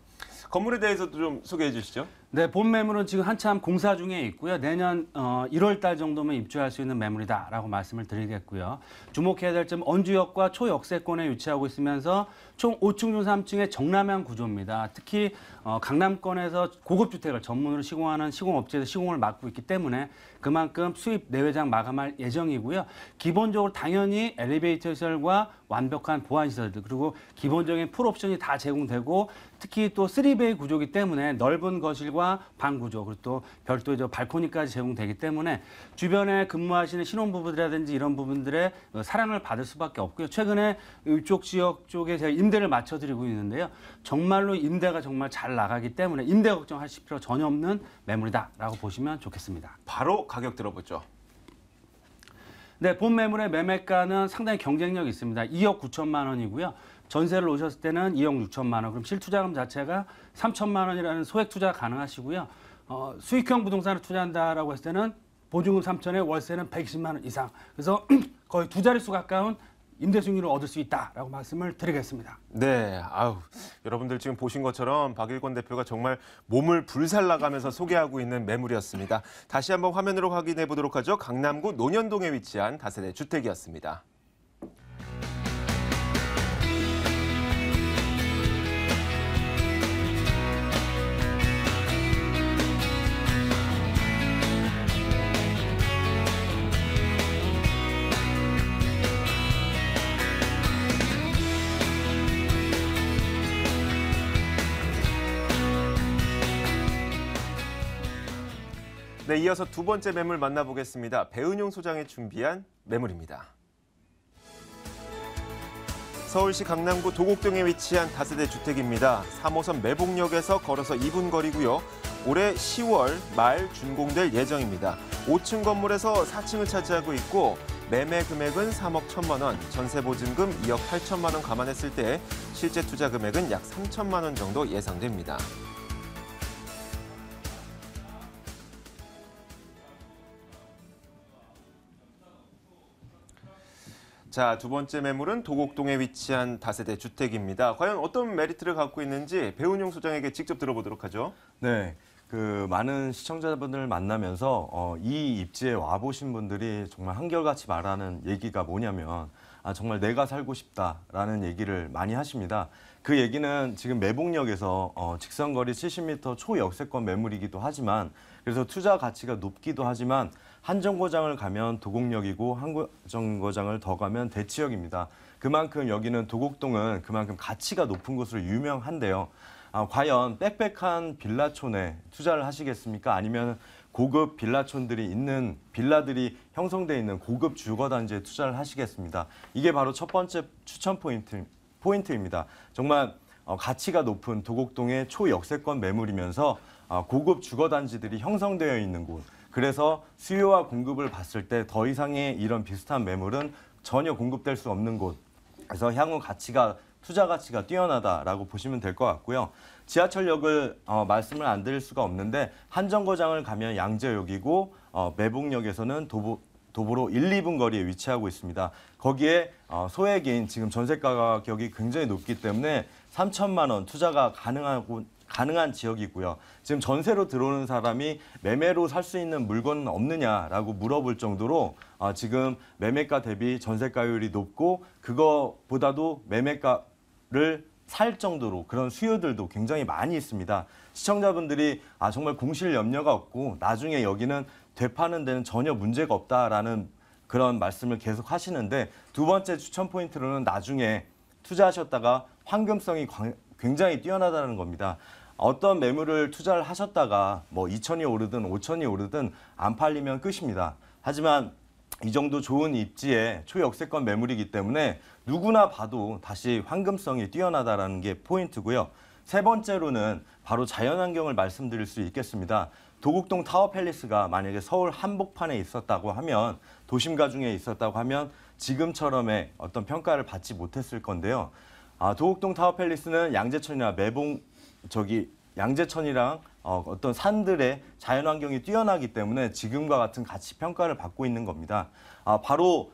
건물에 대해서도 좀 소개해 주시죠. 네, 본 매물은 지금 한참 공사 중에 있고요. 내년 1월 달 정도면 입주할 수 있는 매물이다라고 말씀을 드리겠고요. 주목해야 될 점 언주역과 초역세권에 위치하고 있으면서 총 5층 중 3층의 정남향 구조입니다. 특히 강남권에서 고급 주택을 전문으로 시공하는 시공업체에서 시공을 맡고 있기 때문에 그만큼 수입 내외장 마감할 예정이고요. 기본적으로 당연히 엘리베이터 시설과 완벽한 보안 시설들 그리고 기본적인 풀옵션이 다 제공되고 특히 또 3베이 구조이기 때문에 넓은 거실과 방 구조 그리고 또 별도의 발코니까지 제공되기 때문에 주변에 근무하시는 신혼부부들이라든지 이런 부분들의 사랑을 받을 수밖에 없고요. 최근에 이쪽 지역 쪽에 제가 임대를 맞춰드리고 있는데요. 정말로 임대가 정말 잘 나가기 때문에 임대 걱정하실 필요 전혀 없는 매물이다라고 보시면 좋겠습니다. 바로 가격 들어보죠. 네, 본 매물의 매매가는 상당히 경쟁력이 있습니다. 2억 9천만 원이고요. 전세를 놓으셨을 때는 2억 6천만 원, 그럼 실투자금 자체가 3천만 원이라는 소액 투자 가능하시고요. 수익형 부동산을 투자한다라고 했을 때는 보증금 3천에 월세는 120만 원 이상. 그래서 거의 두 자릿수 가까운 임대 수익률을 얻을 수 있다라고 말씀을 드리겠습니다. 네, 여러분들 지금 보신 것처럼 박일권 대표가 정말 몸을 불살라가면서 소개하고 있는 매물이었습니다. 다시 한번 화면으로 확인해 보도록 하죠. 강남구 논현동에 위치한 다세대 주택이었습니다. 네, 이어서 두 번째 매물 만나보겠습니다. 배은용 소장이 준비한 매물입니다. 서울시 강남구 도곡동에 위치한 다세대 주택입니다. 3호선 매봉역에서 걸어서 2분 거리고요. 올해 10월 말 준공될 예정입니다. 5층 건물에서 4층을 차지하고 있고 매매 금액은 3억 1천만 원, 전세 보증금 2억 8천만 원 감안했을 때 실제 투자 금액은 약 3천만 원 정도 예상됩니다. 자, 두 번째 매물은 도곡동에 위치한 다세대 주택입니다. 과연 어떤 메리트를 갖고 있는지 배은용 소장에게 직접 들어보도록 하죠. 네, 많은 시청자분들을 만나면서 이 입지에 와보신 분들이 정말 한결같이 말하는 얘기가 뭐냐면 정말 내가 살고 싶다라는 얘기를 많이 하십니다. 그 얘기는 지금 매봉역에서 직선거리 70m 초역세권 매물이기도 하지만 그래서 투자 가치가 높기도 하지만 한정거장을 가면 도곡역이고 한정거장을 더 가면 대치역입니다. 그만큼 여기는 도곡동은 그만큼 가치가 높은 곳으로 유명한데요. 과연 빽빽한 빌라촌에 투자를 하시겠습니까? 아니면 고급 빌라촌들이 있는 빌라들이 형성되어 있는 고급 주거단지에 투자를 하시겠습니다. 이게 바로 첫 번째 추천 포인트입니다. 정말 가치가 높은 도곡동의 초역세권 매물이면서 고급 주거단지들이 형성되어 있는 곳. 그래서 수요와 공급을 봤을 때 더 이상의 이런 비슷한 매물은 전혀 공급될 수 없는 곳. 그래서 향후 투자 가치가 뛰어나다라고 보시면 될 것 같고요. 지하철역을 말씀을 안 드릴 수가 없는데 한정거장을 가면 양재역이고 매봉역에서는 도보로 1, 2분 거리에 위치하고 있습니다. 거기에 소액인 지금 전세 가격이 굉장히 높기 때문에 3천만 원 투자가 가능한 지역이고요. 지금 전세로 들어오는 사람이 매매로 살 수 있는 물건은 없느냐라고 물어볼 정도로 지금 매매가 대비 전세가율이 높고 그거보다도 매매가를 살 정도로 그런 수요들도 굉장히 많이 있습니다. 시청자분들이 정말 공실 염려가 없고 나중에 여기는 되파는 데는 전혀 문제가 없다라는 그런 말씀을 계속 하시는데 두 번째 추천 포인트로는 나중에 투자하셨다가 황금성이 굉장히 뛰어나다는 겁니다. 어떤 매물을 투자를 하셨다가 뭐 2천이 오르든 5천이 오르든 안 팔리면 끝입니다. 하지만 이 정도 좋은 입지에 초역세권 매물이기 때문에 누구나 봐도 다시 황금성이 뛰어나다라는 게 포인트고요. 세 번째로는 바로 자연환경을 말씀드릴 수 있겠습니다. 도곡동 타워팰리스가 만약에 서울 한복판에 있었다고 하면 도심가 중에 있었다고 하면 지금처럼의 어떤 평가를 받지 못했을 건데요. 도곡동 타워팰리스는 양재천이나 양재천이랑 어떤 산들의 자연환경이 뛰어나기 때문에 지금과 같은 가치 평가를 받고 있는 겁니다. 바로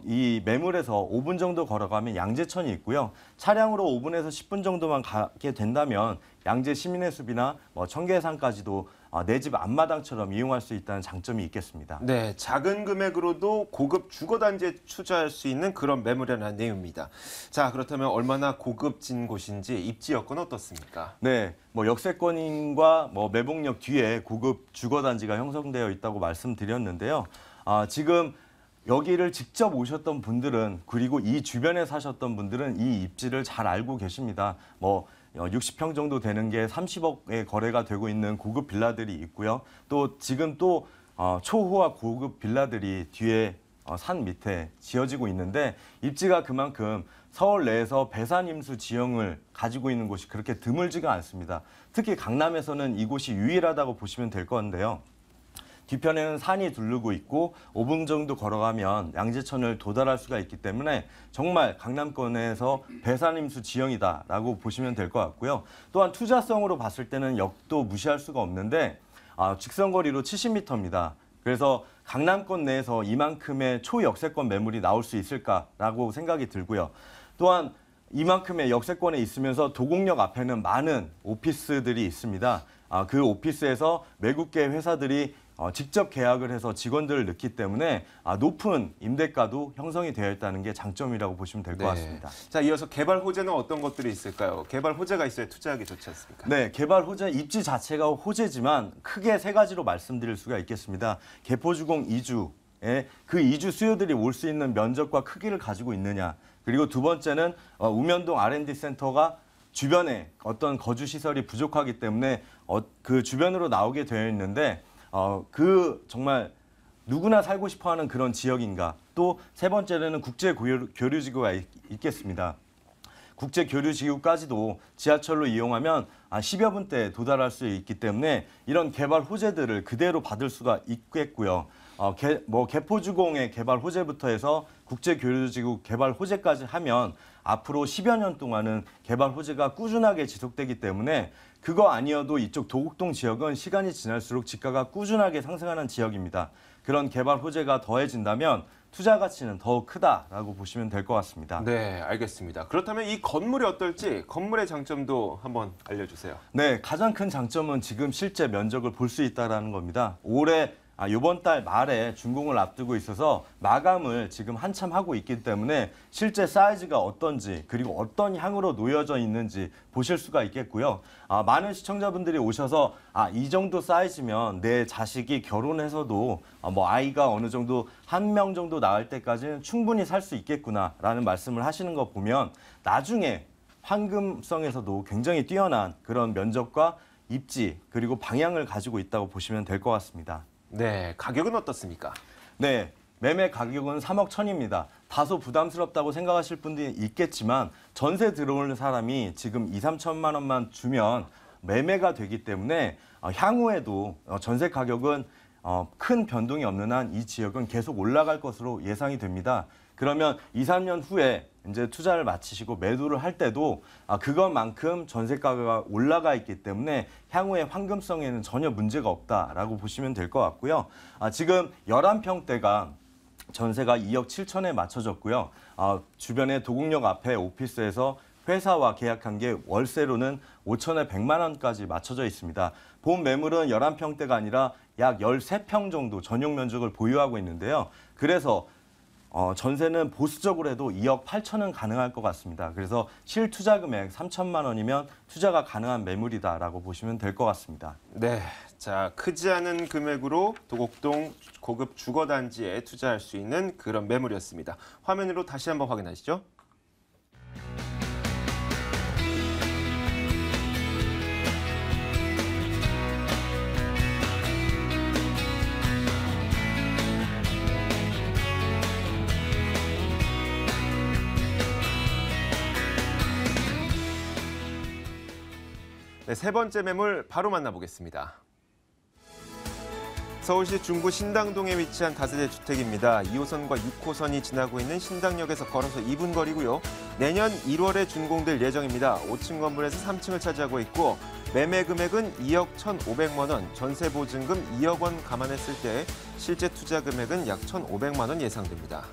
이 매물에서 5분 정도 걸어가면 양재천이 있고요. 차량으로 5분에서 10분 정도만 가게 된다면 양재 시민의 숲이나 청계산까지도 내 집 앞마당처럼 이용할 수 있다는 장점이 있겠습니다. 네, 작은 금액으로도 고급 주거단지에 투자할 수 있는 그런 매물이라는 내용입니다. 자, 그렇다면 얼마나 고급진 곳인지 입지 여건은 어떻습니까? 네, 역세권인과 매봉역 뒤에 고급 주거단지가 형성되어 있다고 말씀드렸는데요. 지금 여기를 직접 오셨던 분들은 그리고 이 주변에 사셨던 분들은 이 입지를 잘 알고 계십니다. 60평 정도 되는 게 30억에 거래가 되고 있는 고급 빌라들이 있고요. 또 지금 또 초호화 고급 빌라들이 뒤에 산 밑에 지어지고 있는데 입지가 그만큼 서울 내에서 배산 임수 지형을 가지고 있는 곳이 그렇게 드물지가 않습니다. 특히 강남에서는 이곳이 유일하다고 보시면 될 건데요. 뒤편에는 산이 두르고 있고 5분 정도 걸어가면 양재천을 도달할 수가 있기 때문에 정말 강남권에서 배산임수 지형이다라고 보시면 될 것 같고요. 또한 투자성으로 봤을 때는 역도 무시할 수가 없는데 직선거리로 70m입니다. 그래서 강남권 내에서 이만큼의 초역세권 매물이 나올 수 있을까라고 생각이 들고요. 또한 이만큼의 역세권에 있으면서 도곡역 앞에는 많은 오피스들이 있습니다. 그 오피스에서 외국계 회사들이 직접 계약을 해서 직원들을 넣기 때문에 높은 임대가도 형성이 되어 있다는 게 장점이라고 보시면 될 것 같습니다. 자, 이어서 개발 호재는 어떤 것들이 있을까요? 개발 호재가 있어야 투자하기 좋지 않습니까? 네, 개발 호재, 입지 자체가 호재지만 크게 세 가지로 말씀드릴 수가 있겠습니다. 개포주공 이주에 그 이주 수요들이 올 수 있는 면적과 크기를 가지고 있느냐. 그리고 두 번째는 우면동 R&D 센터가 주변에 어떤 거주 시설이 부족하기 때문에 그 주변으로 나오게 되어 있는데 정말 누구나 살고 싶어하는 그런 지역인가. 또 세 번째는 국제 교류지구가 있겠습니다. 국제 교류지구까지도 지하철로 이용하면 10여 분대에 도달할 수 있기 때문에 이런 개발 호재들을 그대로 받을 수가 있겠고요. 개포주공의 개발 호재부터 해서 국제 교류지구 개발 호재까지 하면 앞으로 10여 년 동안은 개발 호재가 꾸준하게 지속되기 때문에 그거 아니어도 이쪽 도곡동 지역은 시간이 지날수록 지가가 꾸준하게 상승하는 지역입니다. 그런 개발 호재가 더해진다면 투자 가치는 더욱 크다라고 보시면 될 것 같습니다. 네, 알겠습니다. 그렇다면 이 건물이 어떨지 건물의 장점도 한번 알려주세요. 네, 가장 큰 장점은 지금 실제 면적을 볼 수 있다는 겁니다. 올해 이번 달 말에 준공을 앞두고 있어서 마감을 지금 한참 하고 있기 때문에 실제 사이즈가 어떤지 그리고 어떤 향으로 놓여져 있는지 보실 수가 있겠고요. 많은 시청자분들이 오셔서 이 정도 사이즈면 내 자식이 결혼해서도 아이가 어느 정도 한 명 정도 낳을 때까지는 충분히 살 수 있겠구나라는 말씀을 하시는 거 보면 나중에 황금성에서도 굉장히 뛰어난 그런 면적과 입지 그리고 방향을 가지고 있다고 보시면 될 것 같습니다. 네, 가격은 어떻습니까? 네, 매매 가격은 3억 1천입니다. 다소 부담스럽다고 생각하실 분들이 있겠지만 전세 들어오는 사람이 지금 2, 3천만 원만 주면 매매가 되기 때문에 향후에도 전세 가격은 큰 변동이 없는 한 이 지역은 계속 올라갈 것으로 예상이 됩니다. 그러면 2, 3년 후에 이제 투자를 마치시고 매도를 할 때도 그것만큼 전세가가 올라가 있기 때문에 향후에 황금성에는 전혀 문제가 없다라고 보시면 될 것 같고요. 지금 11평대가 전세가 2억 7천에 맞춰졌고요. 주변에 도곡역 앞에 오피스에서 회사와 계약한 게 월세로는 5천에 100만 원까지 맞춰져 있습니다. 본 매물은 11평대가 아니라 약 13평 정도 전용 면적을 보유하고 있는데요. 그래서 전세는 보수적으로 해도 2억 8천은 가능할 것 같습니다. 그래서 실투자 금액 3천만 원이면 투자가 가능한 매물이다라고 보시면 될 것 같습니다. 네, 자, 크지 않은 금액으로 도곡동 고급 주거단지에 투자할 수 있는 그런 매물이었습니다. 화면으로 다시 한번 확인하시죠. 네, 세 번째 매물 바로 만나보겠습니다. 서울시 중구 신당동에 위치한 다세대 주택입니다. 2호선과 6호선이 지나고 있는 신당역에서 걸어서 2분 거리고요. 내년 1월에 준공될 예정입니다. 5층 건물에서 3층을 차지하고 있고 매매 금액은 2억 1,500만 원, 전세 보증금 2억 원 감안했을 때 실제 투자 금액은 약 1,500만 원 예상됩니다.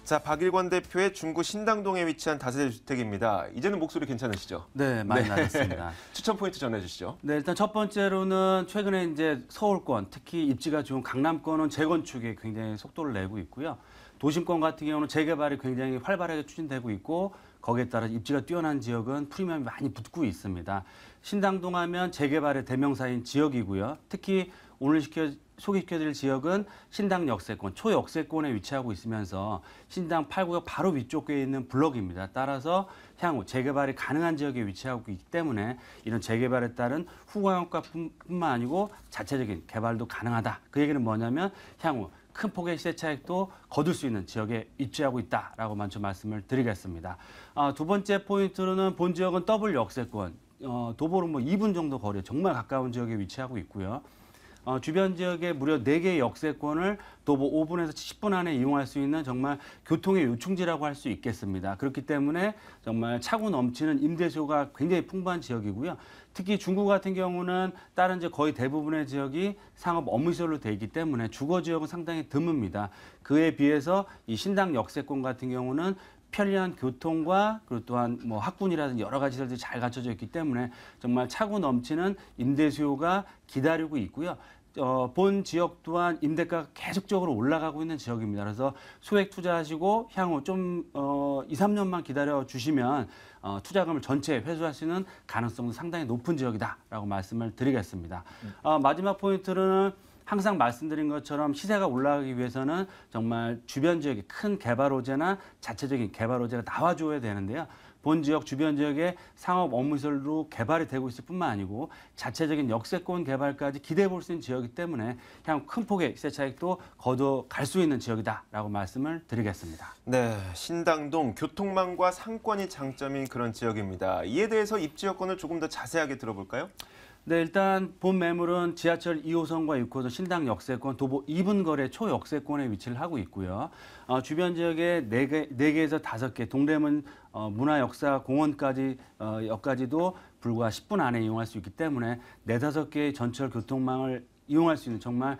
자, 박일권 대표의 중구 신당동에 위치한 다세대 주택입니다. 이제는 목소리 괜찮으시죠? 네, 많이 나았습니다. 추천 포인트 전해주시죠. 네, 일단 첫 번째로는 최근에 이제 서울권, 특히 입지가 좋은 강남권은 재건축에 굉장히 속도를 내고 있고요. 도심권 같은 경우는 재개발이 굉장히 활발하게 추진되고 있고 거기에 따라 입지가 뛰어난 지역은 프리미엄이 많이 붙고 있습니다. 신당동 하면 재개발의 대명사인 지역이고요. 특히 오늘 소개시켜드릴 지역은 신당 역세권, 초역세권에 위치하고 있으면서 신당 8구역 바로 위쪽에 있는 블록입니다. 따라서 향후 재개발이 가능한 지역에 위치하고 있기 때문에 이런 재개발에 따른 후광효과뿐만 아니고 자체적인 개발도 가능하다. 그 얘기는 뭐냐면 향후 큰 폭의 시세 차익도 거둘 수 있는 지역에 위치하고 있다라고 먼저 말씀을 드리겠습니다. 두 번째 포인트로는 본 지역은 더블 역세권, 도보로 2분 정도 거리에 정말 가까운 지역에 위치하고 있고요. 주변 지역에 무려 4개의 역세권을 도보 5분에서 10분 안에 이용할 수 있는 정말 교통의 요충지라고 할 수 있겠습니다. 그렇기 때문에 정말 차고 넘치는 임대수요가 굉장히 풍부한 지역이고요. 특히 중구 같은 경우는 다른 거의 대부분의 지역이 상업 업무시설로 되어 있기 때문에 주거 지역은 상당히 드뭅니다. 그에 비해서 이 신당 역세권 같은 경우는 편리한 교통과 그리고 또한 학군이라든지 여러 가지 시설들이 잘 갖춰져 있기 때문에 정말 차고 넘치는 임대 수요가 기다리고 있고요. 본 지역 또한 임대가가 계속적으로 올라가고 있는 지역입니다. 그래서 소액 투자하시고 향후 좀 2, 3년만 기다려 주시면 투자금을 전체 회수할 수 있는 가능성도 상당히 높은 지역이다라고 말씀을 드리겠습니다. 마지막 포인트는 항상 말씀드린 것처럼 시세가 올라가기 위해서는 정말 주변 지역에 큰 개발 호재나 자체적인 개발 호재가 나와줘야 되는데요. 본 지역 주변 지역에 상업 업무시설로 개발이 되고 있을 뿐만 아니고 자체적인 역세권 개발까지 기대해 볼 수 있는 지역이기 때문에 향후 큰 폭의 시세 차익도 거둬갈 수 있는 지역이다라고 말씀을 드리겠습니다. 네, 신당동 교통망과 상권이 장점인 그런 지역입니다. 이에 대해서 입지 여건을 조금 더 자세하게 들어볼까요? 네, 일단 본 매물은 지하철 2호선과 6호선 신당 역세권 도보 2분 거래 초역세권에 위치를 하고 있고요. 주변 지역에 4개에서 5개 동대문 문화역사공원까지 역까지도 불과 10분 안에 이용할 수 있기 때문에 4, 5개의 전철 교통망을 이용할 수 있는 정말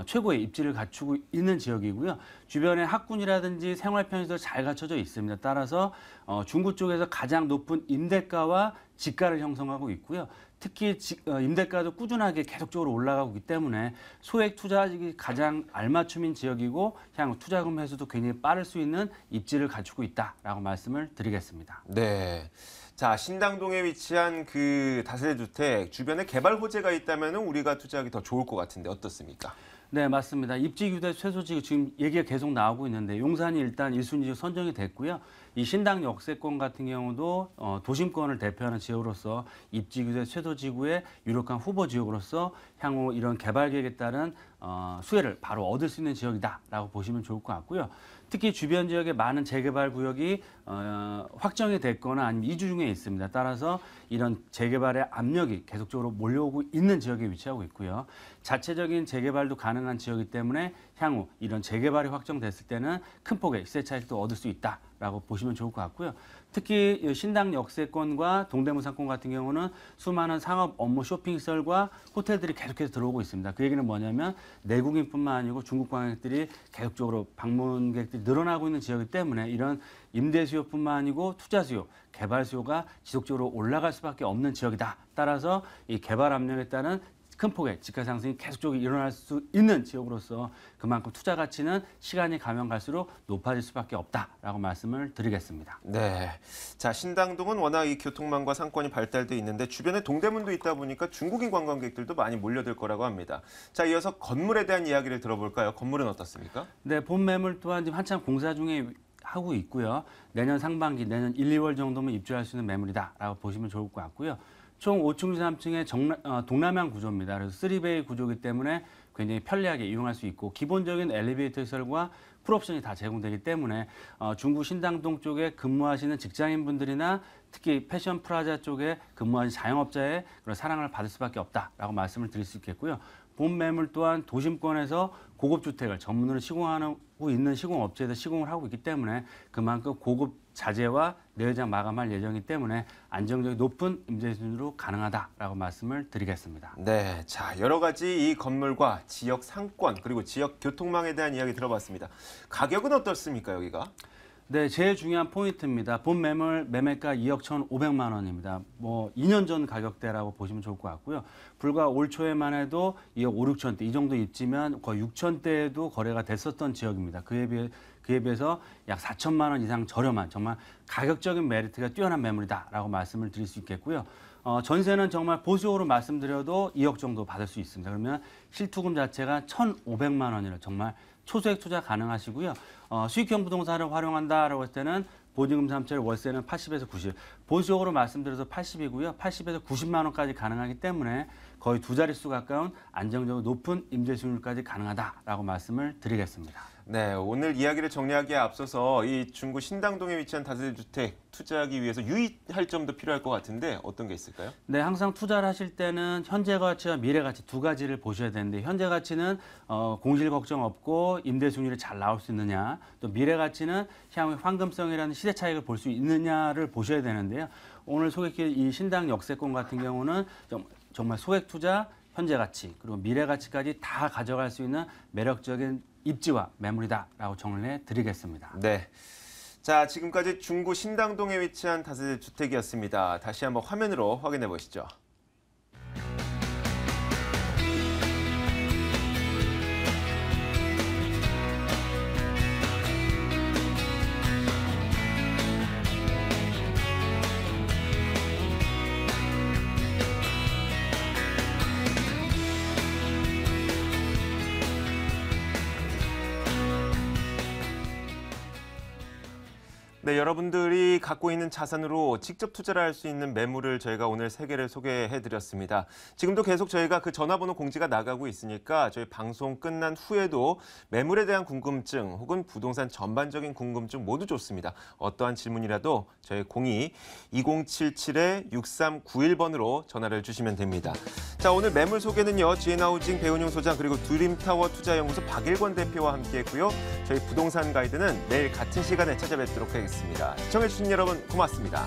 최고의 입지를 갖추고 있는 지역이고요. 주변에 학군이라든지 생활편의도 잘 갖춰져 있습니다. 따라서 중구 쪽에서 가장 높은 임대가와 지가를 형성하고 있고요. 특히 임대가도 꾸준하게 계속적으로 올라가고 있기 때문에 소액 투자하기 가장 알맞춤인 지역이고 향후 투자금 회수도 굉장히 빠를 수 있는 입지를 갖추고 있다라고 말씀을 드리겠습니다. 네. 자, 신당동에 위치한 그 다세대 주택 주변에 개발 호재가 있다면 우리가 투자하기 더 좋을 것 같은데 어떻습니까? 네, 맞습니다. 입지 규제 최소지구 지금 얘기가 계속 나오고 있는데 용산이 일단 1순위 지역 선정이 됐고요. 이 신당 역세권 같은 경우도 도심권을 대표하는 지역으로서 입지 규제 최소지구의 유력한 후보 지역으로서 향후 이런 개발 계획에 따른 수혜를 바로 얻을 수 있는 지역이다라고 보시면 좋을 것 같고요. 특히 주변 지역에 많은 재개발 구역이 확정이 됐거나 아니면 이주 중에 있습니다. 따라서 이런 재개발의 압력이 계속적으로 몰려오고 있는 지역에 위치하고 있고요. 자체적인 재개발도 가능한 지역이기 때문에 향후 이런 재개발이 확정됐을 때는 큰 폭의 시세 차익도 얻을 수 있다라고 보시면 좋을 것 같고요. 특히 신당 역세권과 동대문 상권 같은 경우는 수많은 상업 업무 쇼핑시설과 호텔들이 계속해서 들어오고 있습니다. 그 얘기는 뭐냐면 내국인뿐만 아니고 중국 관광객들이 계속적으로 방문객들이 늘어나고 있는 지역이기 때문에 이런 임대 수요뿐만 아니고 투자 수요, 개발 수요가 지속적으로 올라갈 수밖에 없는 지역이다. 따라서 이 개발 압력에 따른 큰 폭의 지가 상승이 계속적으로 일어날 수 있는 지역으로서 그만큼 투자 가치는 시간이 가면 갈수록 높아질 수밖에 없다라고 말씀을 드리겠습니다. 네. 자, 신당동은 워낙 이 교통망과 상권이 발달돼 있는데 주변에 동대문도 있다 보니까 중국인 관광객들도 많이 몰려들 거라고 합니다. 자, 이어서 건물에 대한 이야기를 들어볼까요? 건물은 어떻습니까? 네, 본 매물 또한 지금 한참 공사 중에 하고 있고요. 내년 상반기, 내년 1, 2월 정도면 입주할 수 있는 매물이다라고 보시면 좋을 것 같고요. 총 5층 3층의 동남향 구조입니다. 그래서 3베이 구조이기 때문에 굉장히 편리하게 이용할 수 있고 기본적인 엘리베이터 시설과 풀옵션이 다 제공되기 때문에 중구 신당동 쪽에 근무하시는 직장인분들이나 특히 패션 프라자 쪽에 근무하는 자영업자의 그런 사랑을 받을 수밖에 없다라고 말씀을 드릴 수 있겠고요. 본 매물 또한 도심권에서 고급 주택을 전문으로 시공하고 있는 시공업체에서 시공을 하고 있기 때문에 그만큼 고급 자재와 내외장 마감할 예정이기 때문에 안정적이 높은 임대 수준으로 가능하다라고 말씀을 드리겠습니다. 네, 자 여러 가지 이 건물과 지역 상권 그리고 지역 교통망에 대한 이야기 들어봤습니다. 가격은 어떻습니까 여기가? 네, 제일 중요한 포인트입니다. 본 매매가 2억 1,500만 원입니다. 2년 전 가격대라고 보시면 좋을 것 같고요. 불과 올 초에만 해도 2억 5, 6천대 이 정도 입지면 거의 6천대에도 거래가 됐었던 지역입니다. 그에 비해서 약 4천만 원 이상 저렴한 정말 가격적인 메리트가 뛰어난 매물이다라고 말씀을 드릴 수 있겠고요. 전세는 정말 보수적으로 말씀드려도 2억 정도 받을 수 있습니다. 그러면 실투금 자체가 1,500만 원이라 정말 초소액 투자 가능하시고요. 수익형 부동산을 활용한다라고 했을 때는 보증금 3채 월세는 80에서 90. 보수적으로 말씀드려서 80이고요. 80에서 90만 원까지 가능하기 때문에 거의 두 자릿수 가까운 안정적으로 높은 임대 수익률까지 가능하다라고 말씀을 드리겠습니다. 네, 오늘 이야기를 정리하기에 앞서서 이 중구 신당동에 위치한 다세대 주택 투자하기 위해서 유의할 점도 필요할 것 같은데 어떤 게 있을까요? 네, 항상 투자를 하실 때는 현재 가치와 미래 가치 두 가지를 보셔야 되는데 현재 가치는 공실 걱정 없고 임대 수익률이 잘 나올 수 있느냐, 또 미래 가치는 향후 황금성이라는 시대 차익을 볼 수 있느냐를 보셔야 되는데요. 오늘 소개해드린 이 신당 역세권 같은 경우는 정말 소액 투자, 현재 가치, 그리고 미래 가치까지 다 가져갈 수 있는 매력적인 입지와 매물이다라고 정리해 드리겠습니다. 네. 자, 지금까지 중구 신당동에 위치한 다세대 주택이었습니다. 다시 한번 화면으로 확인해 보시죠. 네, 여러분들이 갖고 있는 자산으로 직접 투자를 할 수 있는 매물을 저희가 오늘 3개를 소개해드렸습니다. 지금도 계속 저희가 그 전화번호 공지가 나가고 있으니까 저희 방송 끝난 후에도 매물에 대한 궁금증 혹은 부동산 전반적인 궁금증 모두 좋습니다. 어떠한 질문이라도 저희 02-2077-6391번으로 전화를 주시면 됩니다. 자, 오늘 매물 소개는요. GN하우징 배은용 소장 그리고 드림타워 투자연구소 박일권 대표와 함께했고요. 저희 부동산 가이드는 내일 같은 시간에 찾아뵙도록 하겠습니다. 시청해주신 여러분 고맙습니다.